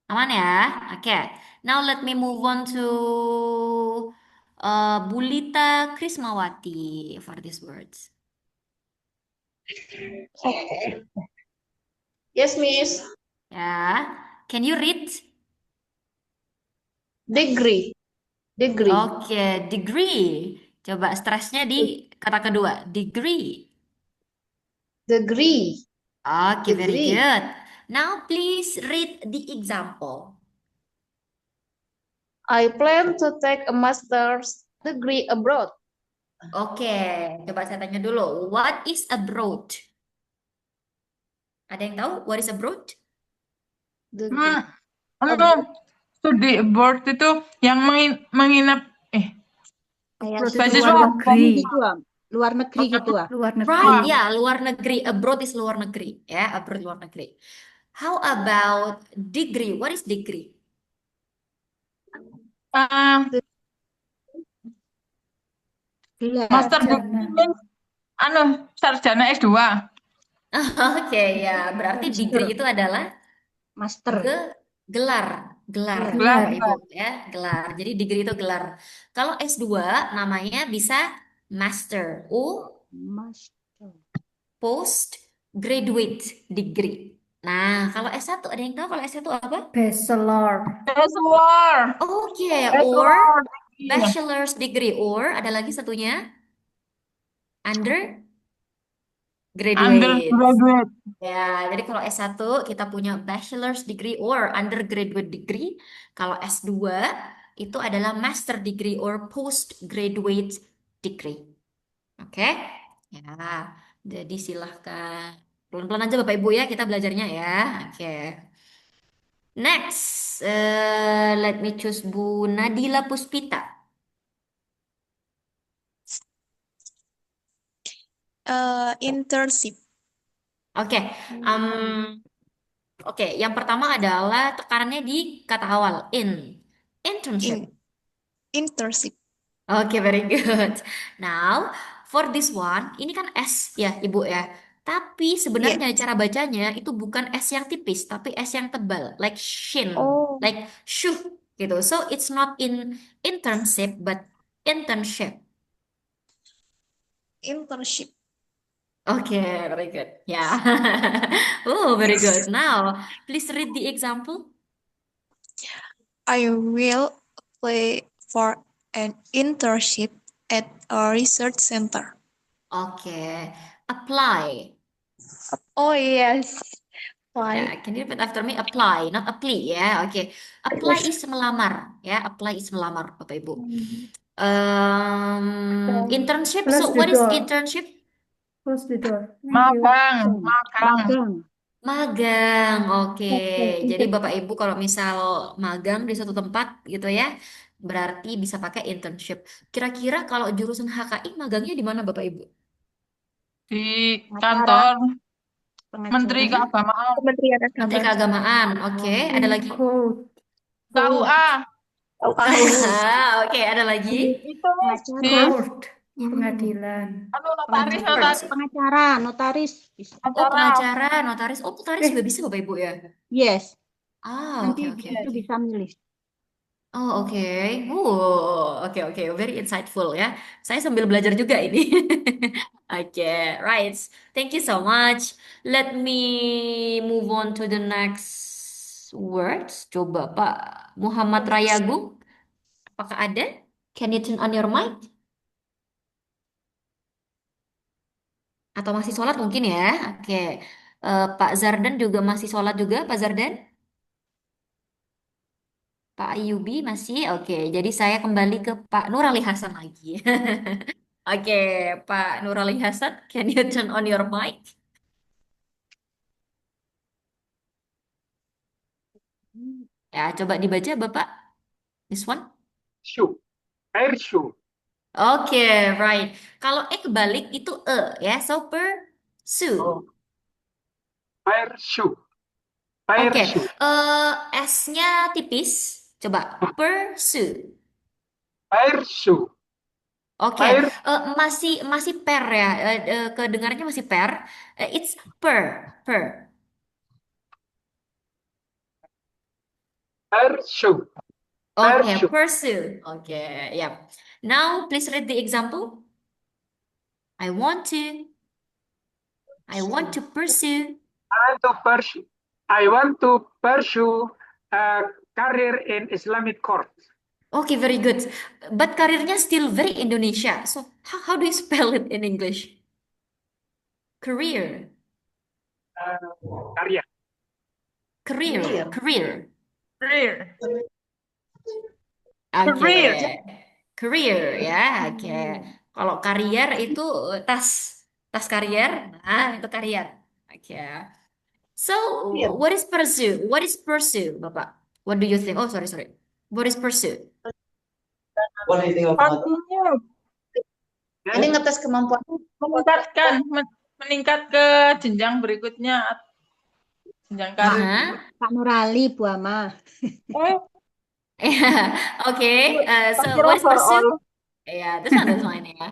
Aman ya? Oke. Now let me move on to Bulita Krismawati for these words. Yes, Miss. Ya, can you read? Degree. Degree. Oke, degree. Coba stresnya di kata kedua, degree. Degree. Oke, very Degree. good. Now please read the example. I plan to take a master's degree abroad. Oke, coba saya tanya dulu. What is abroad? Ada yang tahu what is abroad? Degree. Studi abroad itu yang menginap Kayak Mahasiswa luar negeri negeri. gitu, luar negeri gitu. Luar negeri. Right, ya, luar negeri. Abroad is luar negeri. Ya, abroad luar negeri. How about degree? What is degree? Master Sarjana. degree sarjana S2. Oke, ya. Berarti degree itu adalah Master. gelar Gelar. Bapak Ibu ya, gelar. Jadi degree itu gelar. Kalau S2 namanya bisa master, Master. postgraduate degree. Nah, kalau S1 ada yang tahu kalau S1 apa? Bachelor. Oke, or bachelor's degree, or ada lagi satunya undergraduate. Ya, jadi kalau S1 kita punya bachelor's degree or undergraduate degree. Kalau S2 itu adalah master degree or postgraduate degree. Oke? Ya, jadi silahkan. Pelan-pelan aja Bapak Ibu ya, kita belajarnya ya. Oke. Next, let me choose Bu Nadila Puspita. Internship. Oke, oke. Yang pertama adalah tekanannya di kata awal internship. Internship. Oke, very good. Now, for this one, ini kan S ya, Ibu ya. Tapi sebenarnya cara bacanya itu bukan S yang tipis, tapi S yang tebal, like shin, Oh, like shuh gitu. So it's not in internship, but internship. internship. Okay, very good. Yeah. Oh, very good. Now, please read the example. I will apply for an internship at a research center. Okay. Apply. Oh, yes. Ya, Apply. can you repeat after me? Apply, not apply ya. Oke. Apply is melamar ya. Apply is melamar, Bapak Ibu. Internship. Close So the what is door. internship? Close the door. Thank you. Magang. Magang. Oke. Jadi Internship. Bapak Ibu kalau misal magang di suatu tempat gitu ya, berarti bisa pakai internship. Kira-kira kalau jurusan HKI magangnya di mana Bapak Ibu? Di Pengacara. kantor Menteri Pengacara. Keagamaan. Kementerian Menteri Agama. Keagamaan. Oke. Ada lagi? Code. KUA. Oke. Ada lagi? Itu Miss, di Pengacara. Court. Pengadilan. notaris, Court. Pengacara, notaris. Bisa. Oh, acara. pengacara, notaris. Oh, notaris juga bisa Bapak Ibu ya? Yes. Ah, Nanti oke, oke, itu oke. bisa milih. Oh, oke. Oke, oke. Very insightful ya. Saya sambil belajar juga ini. Oke, right. Thank you so much. Let me move on to the next words. Coba Pak Muhammad Rayagung, apakah ada? Can you turn on your mic? Atau masih sholat mungkin ya? Oke. Pak Zardan juga masih sholat juga, Pak Zardan? Pak Ayubi masih? Oke, jadi saya kembali ke Pak Nurali Hasan lagi. Oke, Pak Nurali Hasan, can you turn on your mic? Ya, coba dibaca Bapak. This one. Shoe. Air shoe. Oke, right. Kalau kebalik itu ya. So pursue. Oh. Air shoe. Air Oke, shoe. S-nya tipis. Coba pursue. Air shoe. Oke, Air masih per ya. Kedengarannya masih per. It's per. air shoe. Air Okay, shoe. pursue. Okay, yeah. Now, please read the example. I want to pursue. I want to pursue a career in Islamic court. Okay, very good. But karirnya still very Indonesia. So, how do you spell it in English? Career. Karya. Career. Career. Oke. Career. Career ya. Oke. Kalau karier itu tas karier. Nah, itu karier. Oke. So, what is pursue? What is pursue, Bapak? What do you think? Oh, sorry. What is pursue? Artinya Ini ngetes kemampuan. meningkat ke jenjang berikutnya, jenjang karir. Pak Nurali, Bu Ama. Oke, so Terakhir what is pursue? overall. Ya, that's fine ya.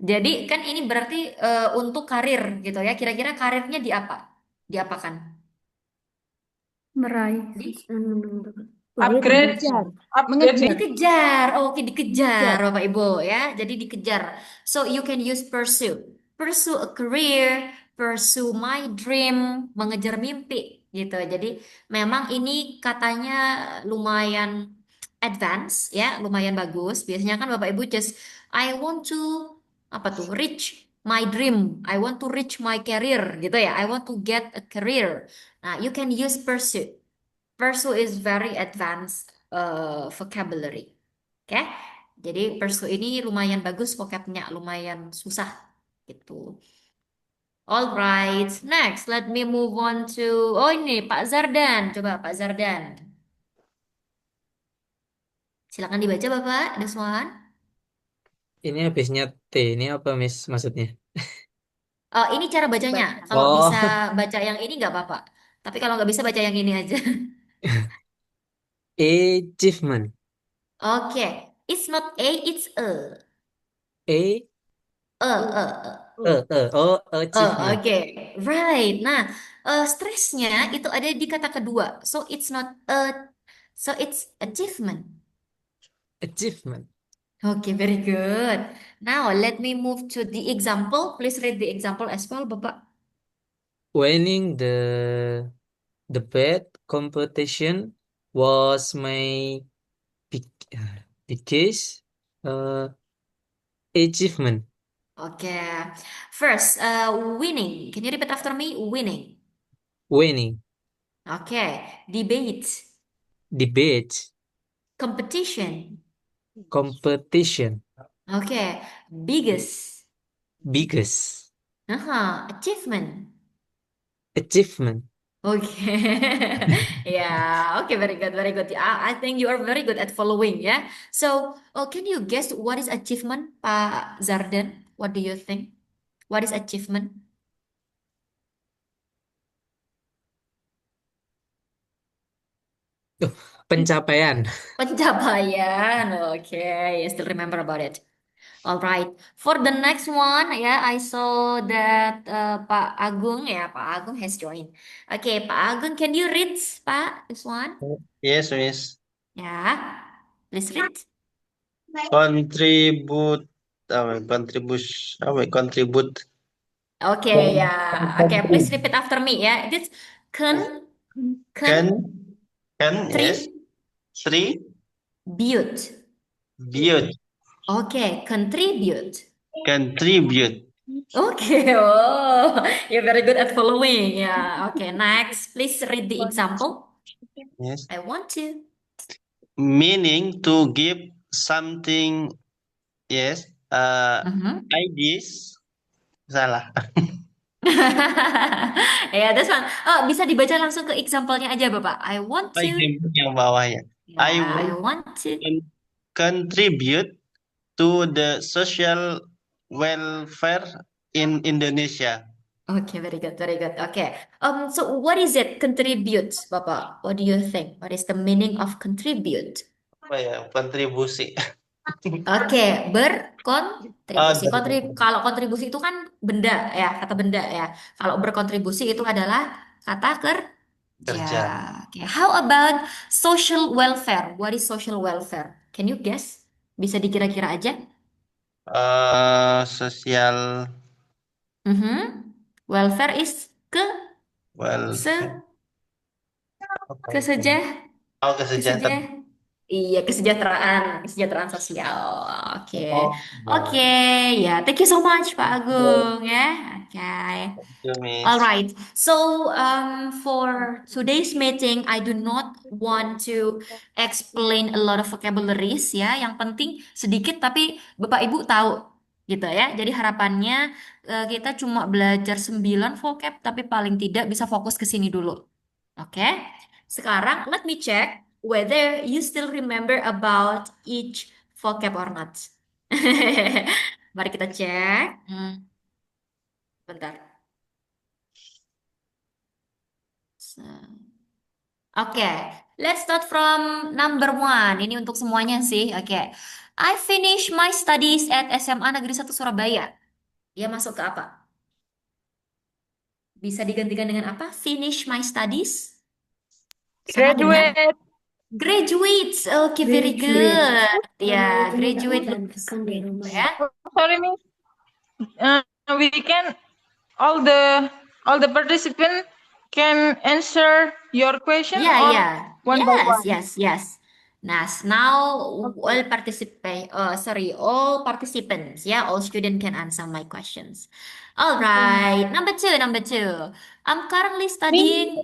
Jadi kan ini berarti untuk karir gitu ya. Kira-kira karirnya di apa? Diapakan? Meraih. Upgrade. Dikejar. Oh, oke, dikejar Bapak Ibu ya. Jadi dikejar. So you can use pursue. Pursue a career, pursue my dream, mengejar mimpi gitu. Jadi memang ini katanya lumayan advance ya, lumayan bagus. Biasanya kan Bapak Ibu just I want to reach my dream. I want to reach my career gitu ya. I want to get a career. Nah, you can use pursue. Pursue is very advanced vocabulary. Oke? Jadi pursue ini lumayan bagus vocabnya, lumayan susah gitu. All right. Next, let me move on to, oh ini Pak Zardan. Coba Pak Zardan. Silakan dibaca Bapak, this one. Ini habisnya T. Ini apa, Miss, maksudnya? Ini cara bacanya. Kalau Oh, bisa baca yang ini nggak apa-apa. Tapi kalau nggak bisa baca yang ini aja. achievement. Oke. It's not A, it's a. A, Oh, achievement. Oke. Right. Nah, stresnya itu ada di kata kedua. So it's not a, so it's achievement. Achievement. Okay, very good. Now let me move to the example. Please read the example as well, Bapak. Winning the debate competition was my big, biggest achievement. Okay. First, winning. Can you repeat after me? Winning. Winning Okay. Debate. debate Competition. competition Okay. Biggest. biggest Achievement. achievement. Okay. Yeah. Okay. Very good. Very good. I think you are very good at following. Yeah. So, can you guess what is achievement, Pak Zardan? What do you think? What is achievement? Pencapaian. Pencapaian. Okay. You still remember about it. All right. For the next one, yeah, I saw that Pak Agung, yeah, Pak Agung has joined. Okay, Pak Agung, can you read, Pak, this one? Yes, Miss. Yeah, please read. Contribute, contribute. Okay, yeah. Okay, please repeat after me, yeah. It's con, Yes. Three, butte. build, Okay, contribute. contribute. Okay, oh, you're very good at following. Yeah. Okay, next, please read the example. Yes. I want to. Meaning to give something, yes, ideas. Salah. Ya, that's one. Oh, bisa dibaca langsung ke example-nya aja, Bapak. I want to. Example yang bawahnya. I I want want to. contribute to the social welfare in Indonesia. Okay, very good, very good. Okay. So what is it? Contribute, Bapak. What do you think? What is the meaning of contribute? Apa ya? Kontribusi. Oke, berkontribusi. Oh, Kalau kontribusi itu kan benda ya, kata benda ya. Kalau berkontribusi itu adalah kata kerja. kerja. Oke, how about social welfare? What is social welfare? Can you guess? Bisa dikira-kira aja? Sosial Welfare is welfare. keseja Oh, kesejahteraan. Iya, kesejahteraan sosial. Oke. Oh, Oke, ya. Thank you so much, Pak Agung ya. Oke. you, Miss. All right. So, for today's meeting, I do not want to explain a lot of vocabularies ya. Yang penting sedikit tapi Bapak Ibu tahu gitu ya. Jadi harapannya kita cuma belajar 9 vocab tapi paling tidak bisa fokus ke sini dulu. Oke. Sekarang let me check whether you still remember about each vocab or not. Mari kita cek. Bentar. Oke, let's start from number one. Ini untuk semuanya sih. Oke. I finish my studies at SMA Negeri 1 Surabaya. Dia masuk ke apa? Bisa digantikan dengan apa? Finish my studies. Sama dengan Graduate. graduate. Oke, very good. Ya, graduate ya. Sorry, Miss. We can all the participant can answer your question Yeah, or yeah. one by one. Yes. Now all participants, yeah, all students can answer my questions. All right, number two. I'm currently studying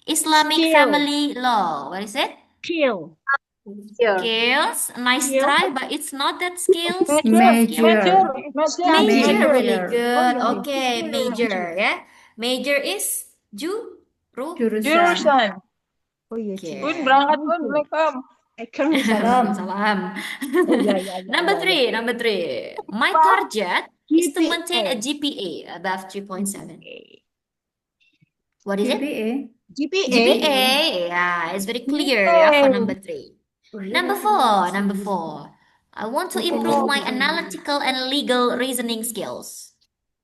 Islamic Skill. family law. What is it? Skill. Skills, nice try, but it's not that skills. It's not Major. skills. Major, really Major. good. Okay, major, ya. Major is Jurusan. Oh iya, Oke. jurusan. berangkat Oh, pun, Assalamualaikum. Salam. Salam. Oh iya, iya, iya, Number iya, three, iya. number three. My target is to maintain a GPA. GPA above 3.7. What is it? GPA. GPA. GPA. Yeah, it's very clear ya for number three. Number four. I want to improve my analytical and legal reasoning skills.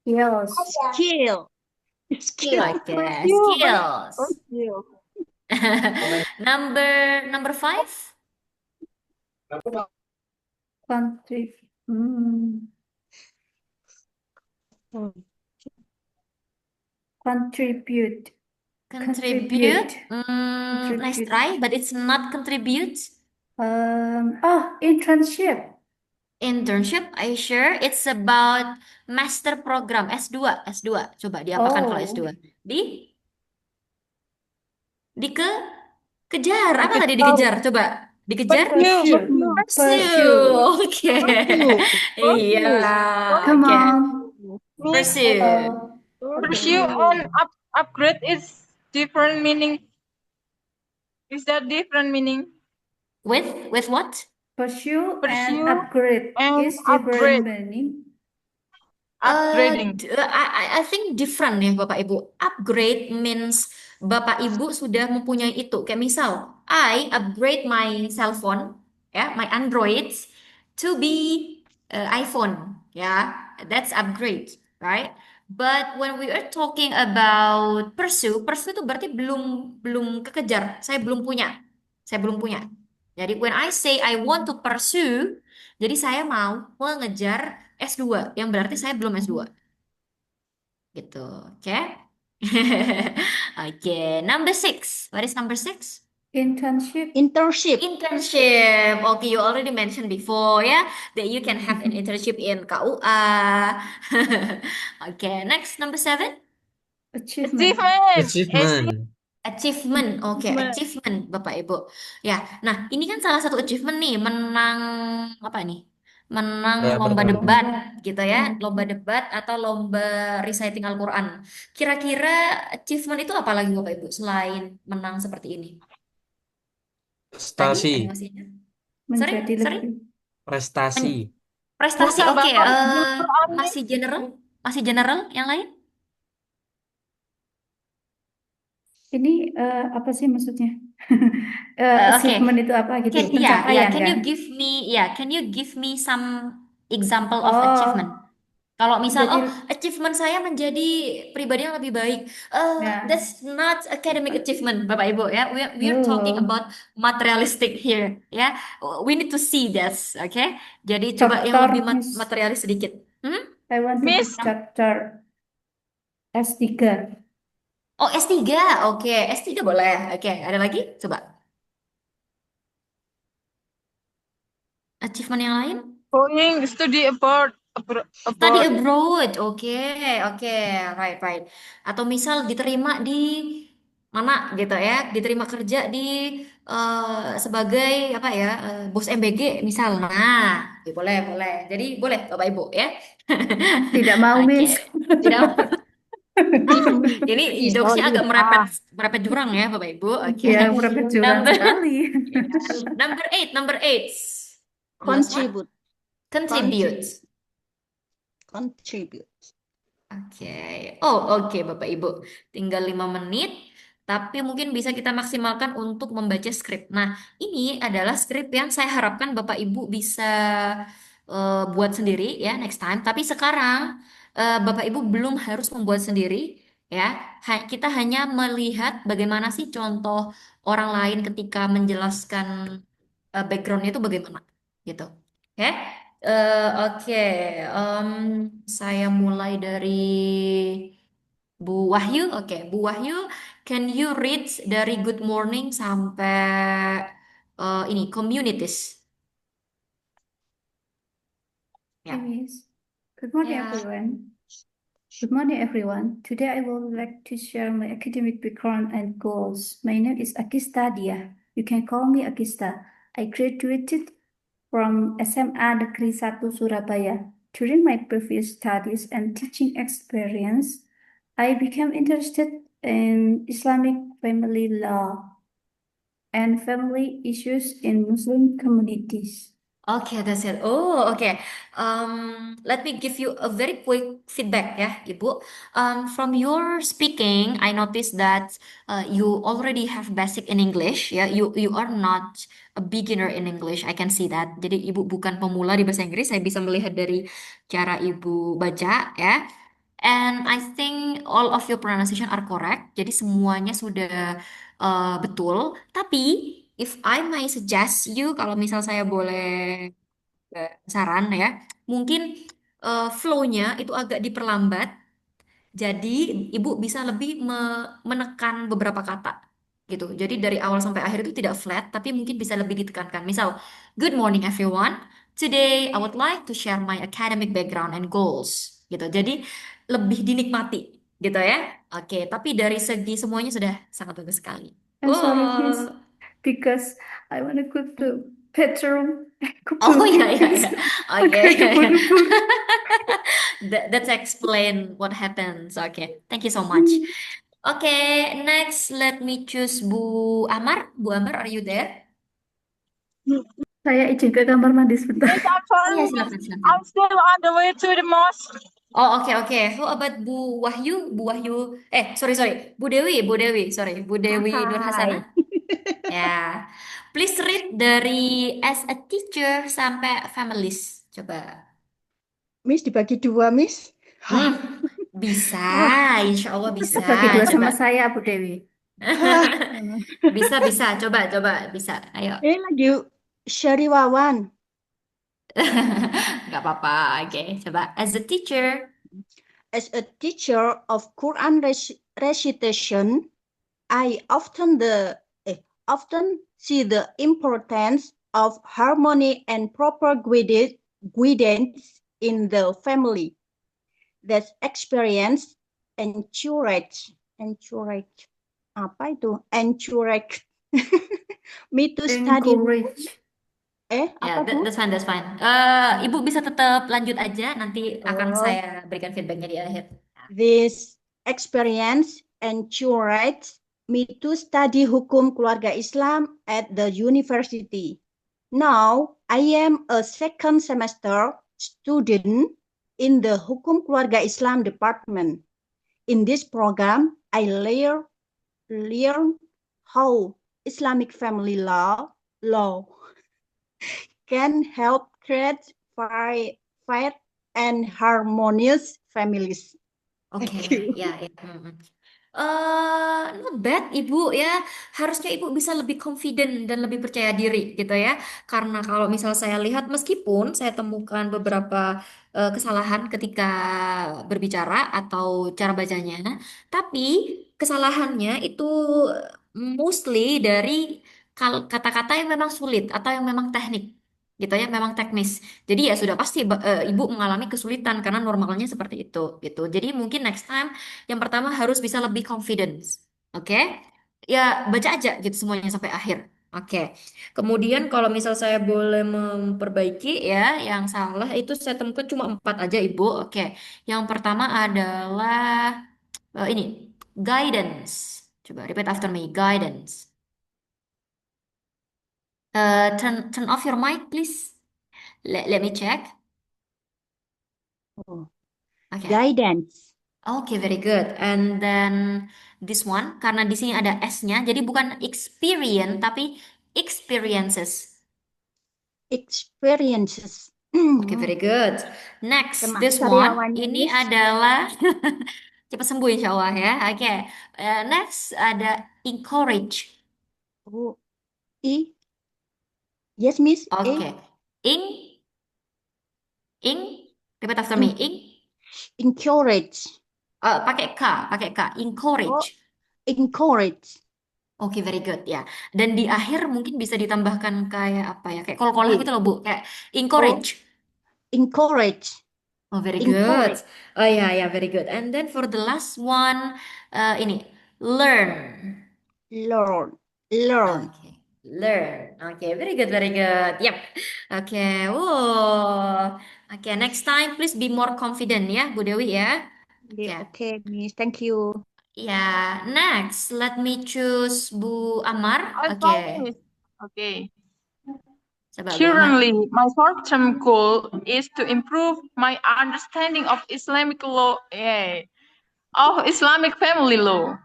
Skills. Skill. Okay, skills. Skill. Number five. Country. Contribute. Contribute. Nice try, but it's not contribute. Internship. Internship, are you sure? It's about master program S2. Coba diapakan kalau S2? Kejar. Apa tadi dikejar? Coba. Dikejar? Pursue. Oke. Iya. Come Oke. on. Pursue. Pursue and upgrade is different meaning. Is that different meaning? With what? Pursue and Pursue upgrade and is different upgrade. meaning. Upgrading. I think different ya Bapak Ibu. Upgrade means Bapak Ibu sudah mempunyai itu. Kayak misal, I upgrade my cell phone, ya, my Android to be iPhone, ya. That's upgrade, right? But when we are talking about pursue itu berarti belum kekejar. Saya belum punya. Jadi when I say I want to pursue, jadi saya mau mengejar S2, yang berarti saya belum S2. Gitu, oke? Oke, number six. What is number six? Internship. Internship. Okay, you already mentioned before, ya, that you can have an internship in KUA. Okay, next, number seven. Achievement. Achievement, oke, achievement, Bapak Ibu. Ya, nah ini kan salah satu achievement nih, menang apa nih? Menang lomba debat, gitu ya, lomba debat atau lomba reciting Al-Quran. Kira-kira achievement itu apa lagi Bapak Ibu selain menang seperti ini? Tadi animasinya. Menjadi Sorry? lebih. Prestasi. Prestasi, Masa oke. Bapak Masih general, yang lain? Ini apa sih maksudnya? Oke. Achievement itu apa gitu? Pencapaian Can kan? you give me some example of Oh, achievement? Kalau misal, jadi achievement saya menjadi pribadi yang lebih baik. ya. That's not academic achievement, Bapak Ibu ya. We're talking Oh, about materialistic here, ya. We need to see this, oke? Jadi coba yang dokter, lebih Miss. materialis sedikit. I want to be Miss. doctor. S3. Oh, S3, oke. S3 boleh. Oke, ada lagi? Coba. Achievement yang lain? Going study abroad. Study abroad, oke, right. Atau misal diterima di mana gitu ya, diterima kerja di sebagai apa ya, bos MBG misal. Nah, ya boleh. Jadi boleh Bapak Ibu ya. Tidak mau, Oke. Miss. Tidak. Ini jokesnya agak merepet jurang ya Bapak Ibu. Oke. Ya, merepet jurang sekali. Number eight. Contribute. Contribute. Oke. Oke Bapak Ibu. Tinggal 5 menit. Tapi mungkin bisa kita maksimalkan untuk membaca skrip. Nah, ini adalah skrip yang saya harapkan Bapak Ibu bisa buat sendiri ya next time. Tapi sekarang Bapak Ibu belum harus membuat sendiri ya. Kita hanya melihat bagaimana sih contoh orang lain ketika menjelaskan backgroundnya itu bagaimana gitu. Oke. Oke, saya mulai dari Bu Wahyu. Oke, Bu Wahyu, can you read dari Good Morning sampai ini communities? Ya. Yes. Good morning, Ya. everyone. Good morning, everyone. Today I would like to share my academic background and goals. My name is Agista Dia. You can call me Agista. I graduated from SMA Negeri 1 Surabaya. During my previous studies and teaching experience, I became interested in Islamic family law and family issues in Muslim communities. Okay, that's it. Oh, okay. Let me give you a very quick feedback ya, Ibu. From your speaking, I noticed that you already have basic in English. Ya, you are not a beginner in English. I can see that. Jadi Ibu bukan pemula di bahasa Inggris. Saya bisa melihat dari cara Ibu baca ya. And I think all of your pronunciation are correct. Jadi semuanya sudah betul. Tapi if I may suggest you, kalau misal saya boleh saran ya, mungkin flow-nya itu agak diperlambat. Jadi ibu bisa lebih menekan beberapa kata gitu. Jadi dari awal sampai akhir itu tidak flat, tapi mungkin bisa lebih ditekankan. Misal, Good morning everyone. Today I would like to share my academic background and goals gitu. Jadi lebih dinikmati gitu ya. Oke, tapi dari segi semuanya sudah sangat bagus sekali. I'm sorry, Miss, Oh. because I want to go to bedroom. Aku Oh belum ya ya pipis. ya. Aku Oke. keburu-buru. That's explain what happens. Okay. Thank you so much. Okay, next let me choose Bu Amar. Bu Amar, are you there? Saya izin ke kamar mandi sebentar. Yes, I'm sorry, Iya, Miss. silakan silakan. I'm still on the way to the mosque. Oh, oke. How about Bu Wahyu? Bu Wahyu. Sorry. Bu Dewi. Sorry. Bu Dewi Nur Hai. Hasanah. Ya. Please read dari as a teacher sampai families. Coba. Miss dibagi dua, Miss. Bisa, insya Allah bisa. Bagi dua sama Coba. saya, Bu Dewi. Bisa. Coba. Bisa. Ayo. Ini lagi Syari Wawan. Gak apa-apa. Oke, coba. As a teacher. As a teacher of Quran recitation, I often see the importance of harmony and proper guidance in the family. That experience encourage apa itu? Encourage me to study. Encourage. Ya, Apa tuh? that's fine. Ibu bisa tetap lanjut aja. Nanti akan saya berikan feedbacknya di akhir. This experience encouraged me to study Hukum Keluarga Islam at the university. Now, I am a second semester student in the Hukum Keluarga Islam department. In this program, I learn how Islamic family law can help create fair and harmonious families. Oke, ya. Not bad, Ibu ya. Harusnya Ibu bisa lebih confident dan lebih percaya diri gitu ya. Karena kalau misal saya lihat, meskipun saya temukan beberapa kesalahan ketika berbicara atau cara bacanya, tapi kesalahannya itu mostly dari kata-kata yang memang sulit atau yang memang teknik gitu ya, memang teknis. Jadi ya sudah pasti Ibu mengalami kesulitan karena normalnya seperti itu gitu. Jadi mungkin next time yang pertama harus bisa lebih confidence. Oke? Ya baca aja gitu semuanya sampai akhir. Oke. Kemudian kalau misal saya boleh memperbaiki ya, yang salah itu saya temukan cuma 4 aja Ibu. Oke. Yang pertama adalah ini guidance. Coba repeat after me, guidance. Turn off your mic, please. Let me check. Okay. Guidance. Okay, very good. And then this one, karena di sini ada S-nya, jadi bukan experience, tapi experiences. Experiences. Okay, very good. Next, Teman this one, ini Miss. adalah cepat sembuh insya Allah ya. Oke. Next ada encourage. Yes, Miss. Oke. Repeat after me. Encourage. Pakai K. Encourage. Encourage. Oke, very good ya. Dan di akhir mungkin bisa ditambahkan kayak apa ya? Kayak kol-kolah gitu loh, Bu. Kayak encourage. Encourage. Oh, very good. Oh ya, very good. And then for the last one, ini learn. Learn. Okay. Learn. Okay, very good, very good. Yep. Okay. Whoa. Okay, next time please be more confident ya, Bu Dewi ya. Yeah, Okay. okay, Miss. Thank you. Yeah. Next, let me choose Bu Amar. I Okay. promise. Okay. Coba Bu Amar. Currently, my short-term goal is to improve my understanding of Islamic law, of Islamic family law.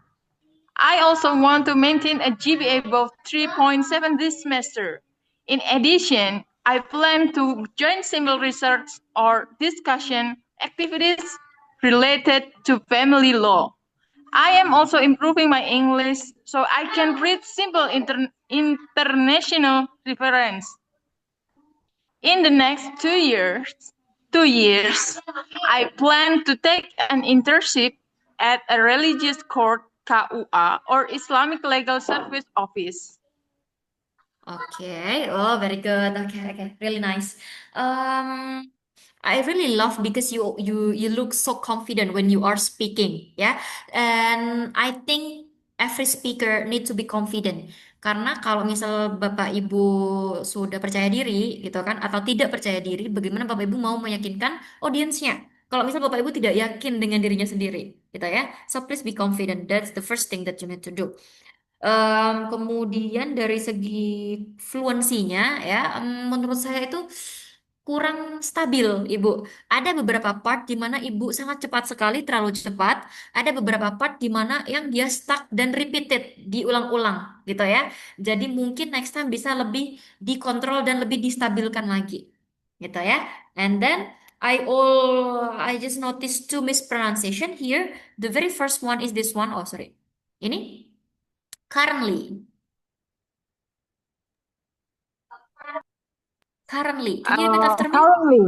I also want to maintain a GPA above 3.7 this semester. In addition, I plan to join simple research or discussion activities related to family law. I am also improving my English so I can read simple international reference. In the next 2 years, I plan to take an internship at a religious court KUA or Islamic Legal Service Office. Okay. Oh, very good. Okay, okay. Really nice. I really love because you look so confident when you are speaking, ya. And I think every speaker need to be confident. Karena kalau misal Bapak Ibu sudah percaya diri, gitu kan, atau tidak percaya diri, bagaimana Bapak Ibu mau meyakinkan audiensnya? Kalau misal Bapak Ibu tidak yakin dengan dirinya sendiri, gitu ya. So please be confident. That's the first thing that you need to do. Kemudian dari segi fluensinya ya, menurut saya itu kurang stabil, Ibu. Ada beberapa part di mana Ibu sangat cepat sekali, terlalu cepat. Ada beberapa part di mana yang dia stuck dan repeated, diulang-ulang gitu ya. Jadi mungkin next time bisa lebih dikontrol dan lebih distabilkan lagi, gitu ya. And then I just noticed two mispronunciation here. The very first one is this one. Oh, sorry. Ini currently. Currently. Can you repeat after me? Currently.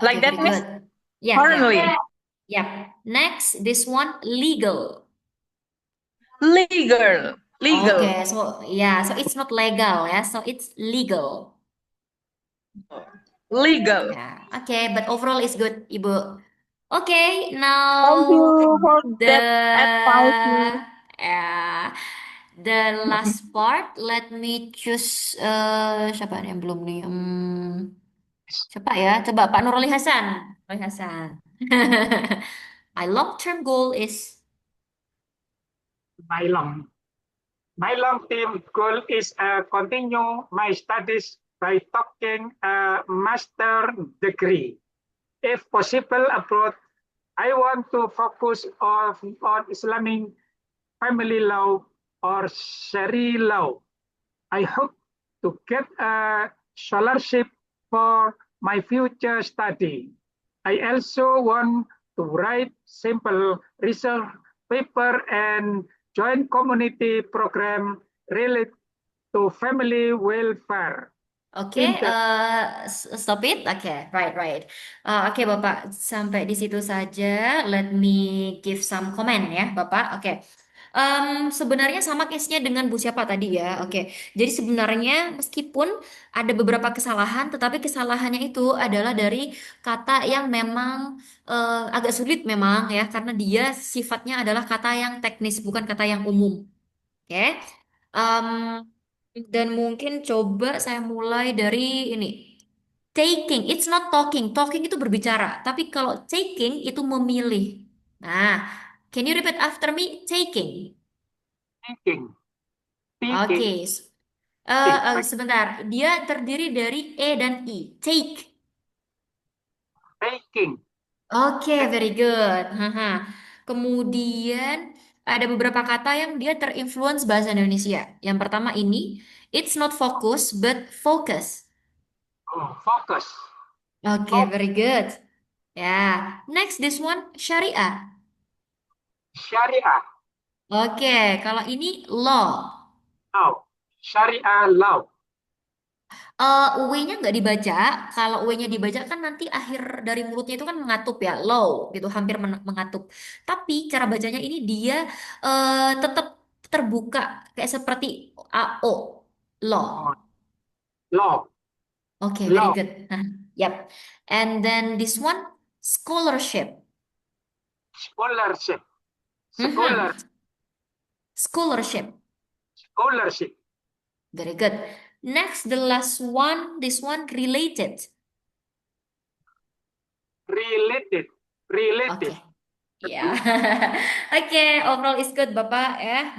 Like Okay, that, very Miss? good. Yeah, Currently. yeah. Yep. Next, this one, legal. Legal. Legal. Okay, so yeah, so it's not legal, yeah, so it's legal. Legal. Yeah, okay, but overall it's good, Ibu. Okay, Thank now you for the that advice, Miss. the last part, let me choose siapa nih yang belum nih? Siapa ya? Coba Pak Nuruli Hasan. Nuruli Hasan. My long-term goal is My long-term goal is continue my studies by taking a master degree. If possible abroad, I want to focus on Islamic family law or Sharia law. I hope to get a scholarship for my future study. I also want to write simple research paper and join community program related to family welfare. Oke, stop it. Oke, right, right. Oke, Bapak, sampai di situ saja. Let me give some comment ya, Bapak. Oke. Sebenarnya sama case-nya dengan Bu siapa tadi ya. Oke. Jadi sebenarnya meskipun ada beberapa kesalahan, tetapi kesalahannya itu adalah dari kata yang memang agak sulit memang ya, karena dia sifatnya adalah kata yang teknis, bukan kata yang umum. Oke. Em, dan mungkin coba saya mulai dari ini. Taking, it's not talking. Talking itu berbicara, tapi kalau taking itu memilih. Nah, can you repeat after me? Taking. Thinking. Oke. Thinking. Think. Sebentar. Dia terdiri dari E dan I. Take. Taking. Oke, very good. Haha. Kemudian ada beberapa kata yang dia terinfluence bahasa Indonesia. Yang pertama ini, it's not focus but focus. Oh, focus. Oke, very good. Ya, next this one syariah. Syariah. Oke, kalau ini law. Law. Syariah law. W-nya nggak dibaca. Kalau W-nya dibaca kan nanti akhir dari mulutnya itu kan mengatup ya, law gitu, hampir mengatup. Tapi cara bacanya ini dia tetap terbuka kayak seperti AO, law. Oh, law. Oke, very Law. good. Nah, yep. And then this one scholarship. Scholarship. Mhm. Scholar. Scholarship. Scholarship. Very good. Next, the last one, this one related. Related. Related. Okay. Ya. Oke, overall is good, Bapak ya.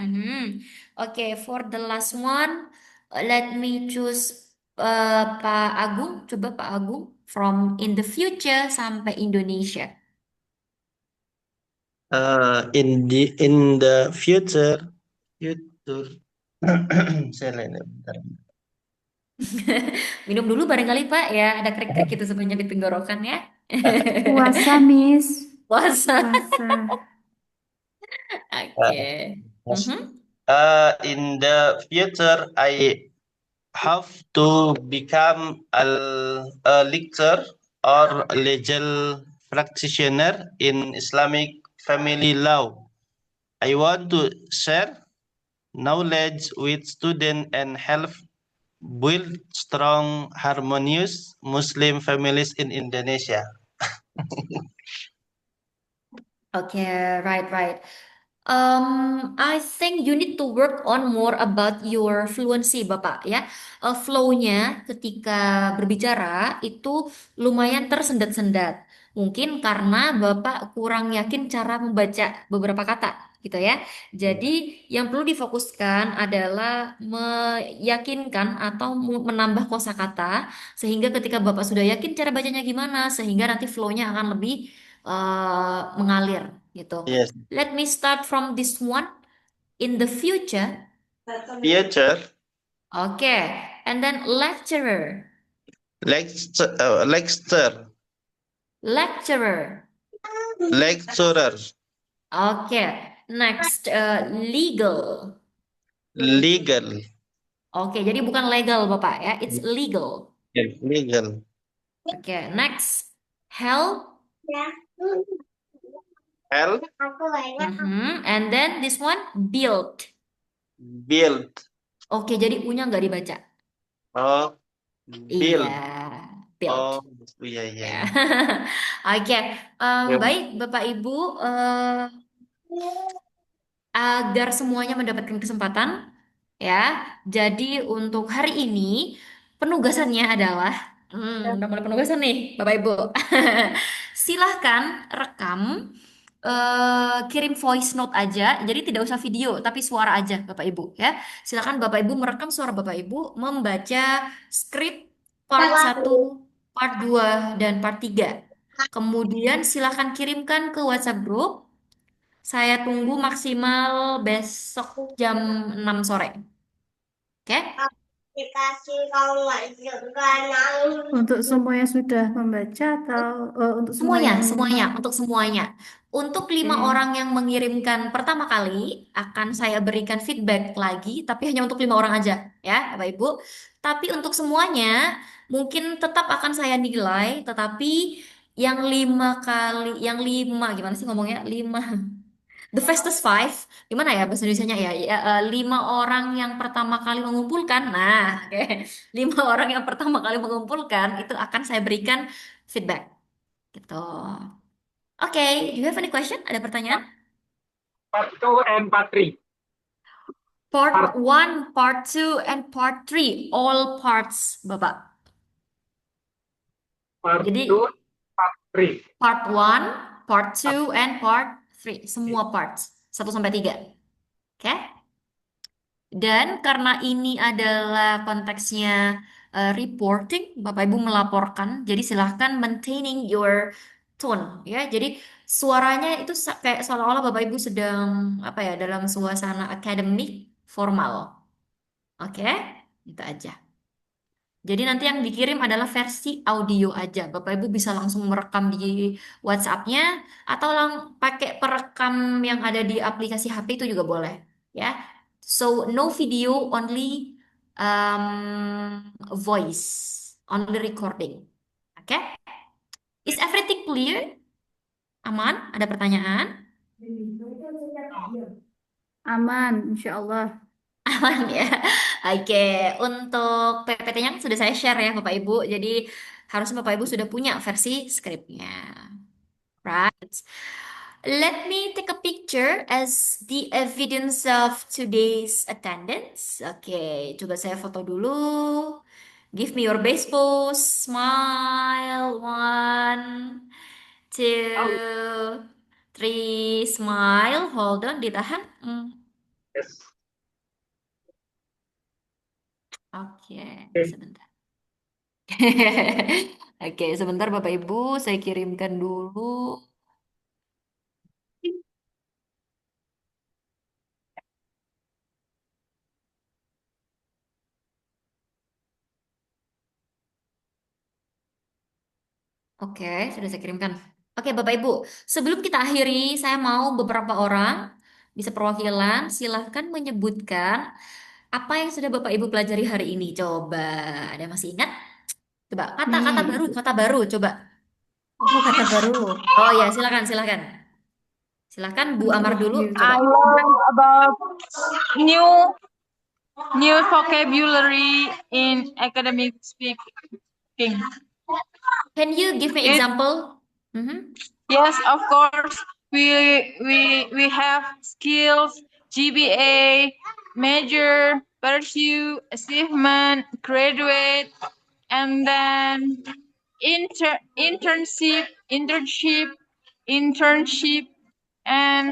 Oke, for the last one, let me choose Pak Agung. Coba Pak Agung, from in the future sampai Indonesia. In the future. Saya lain bentar. Minum dulu barangkali Pak ya, ada krik-krik gitu sebenarnya di tenggorokan ya. Puasa, Miss. Puasa. Puasa. Oke. In the future, I have to become a lecturer or legal practitioner in Islamic family law. I want to share knowledge with students and help build strong, harmonious Muslim families in Indonesia. Okay, right. I think you need to work on more about your fluency, Bapak ya. Flow-nya ketika berbicara itu lumayan tersendat-sendat. Mungkin karena Bapak kurang yakin cara membaca beberapa kata, gitu ya. Jadi yang perlu difokuskan adalah meyakinkan atau menambah kosakata sehingga ketika Bapak sudah yakin cara bacanya gimana, sehingga nanti flow-nya akan lebih mengalir gitu. Yes. Let me start from this one. In the future. Future. Okay. And then lecturer. Lecturer. Lecturer. Lecturer. Okay. Next, legal. Legal. Oke, jadi bukan legal Bapak ya. It's legal. Yes, legal. Okay. Next, health. Health. And then this one, build. Build. Oke, jadi U-nya nggak dibaca. Oh, build. Iya, build. Oh, iya. Oke, baik Bapak Ibu, agar semuanya mendapatkan kesempatan, ya. Jadi untuk hari ini penugasannya adalah, udah mulai penugasan nih, Bapak Ibu. Silahkan rekam, kirim voice note aja, jadi tidak usah video, tapi suara aja, Bapak Ibu, ya. Silahkan Bapak Ibu merekam suara Bapak Ibu membaca skrip part 1, part 2, dan part 3. Kemudian silahkan kirimkan ke WhatsApp group. Saya tunggu maksimal besok jam 6 sore. Oke? Untuk semua yang sudah membaca atau untuk semua Semuanya, yang semuanya, untuk semuanya. Untuk 5 Oke. orang yang mengirimkan pertama kali, akan saya berikan feedback lagi, tapi hanya untuk 5 orang aja, ya, Bapak Ibu. Tapi untuk semuanya, mungkin tetap akan saya nilai, tetapi yang 5 kali, yang 5, gimana sih ngomongnya? 5. The fastest five, gimana ya bahasa Indonesianya ya? 5 orang yang pertama kali mengumpulkan. Nah, oke. 5 orang yang pertama kali mengumpulkan itu akan saya berikan feedback. Gitu. Oke, do you have any question? Ada pertanyaan? Part 2 and part 3. Part 1, part 2, and part 3. All parts, Bapak. Part Jadi, 2, part 3. part 1, part 2, and part 3. Semua parts. 1 sampai 3. Oke? Dan karena ini adalah konteksnya reporting, Bapak Ibu melaporkan, jadi silahkan maintaining your tone, ya. Jadi suaranya itu kayak seolah-olah Bapak Ibu sedang apa ya dalam suasana akademik formal. Oke, itu aja. Jadi nanti yang dikirim adalah versi audio aja. Bapak Ibu bisa langsung merekam di WhatsApp-nya atau pakai perekam yang ada di aplikasi HP itu juga boleh, ya. So no video, only voice, only recording. Oke? Is everything clear? Aman? Ada pertanyaan? Aman, insya Allah. Aman ya. Oke, untuk PPT-nya sudah saya share ya Bapak Ibu. Jadi harusnya Bapak Ibu sudah punya versi skripnya. Right. Let me take a picture as the evidence of today's attendance. Oke, coba saya foto dulu. Give me your base pose. Smile. 1, 2, 3. Smile. Hold on, ditahan. Yes. Oke, Okay. sebentar. Oke, sebentar Bapak Ibu, saya kirimkan dulu. Oke, sudah saya kirimkan. Oke, Bapak Ibu, sebelum kita akhiri, saya mau beberapa orang bisa perwakilan, silahkan menyebutkan apa yang sudah Bapak Ibu pelajari hari ini. Coba, ada yang masih ingat? Coba, kata baru, coba. Oh, kata baru. Oh ya, silakan, silakan. Silakan Bu Amar dulu, coba. I learned about new new vocabulary in academic speaking. Can you give me example? Yes, of course. We have skills, GPA, major, pursue, achievement, graduate, and then internship, and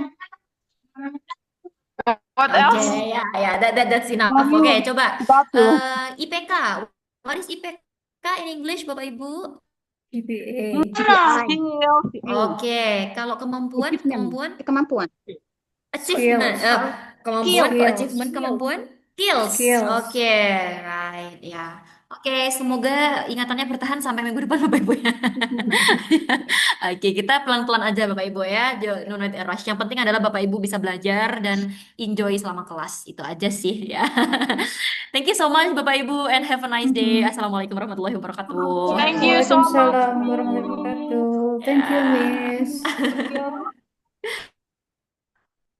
what else? Okay, yeah, that's enough. Oke, coba. IPK. What is IPK in English, Bapak Ibu? GPA. Oke, kalau kemampuan, Kemampuan. achievement, Skills. kemampuan, kok Skills. achievement, kemampuan, skills. Skills. Oke, right, ya. Oke, semoga ingatannya bertahan sampai minggu depan, Bapak Ibu ya. Oke, kita pelan-pelan aja Bapak Ibu ya. No need rush. Yang penting adalah Bapak Ibu bisa belajar dan enjoy selama kelas. Itu aja sih ya. Thank you so much Bapak Ibu and have a nice day. Assalamualaikum warahmatullahi wabarakatuh. Thank you so much. Waalaikumsalam warahmatullahi wabarakatuh. Thank you, Miss.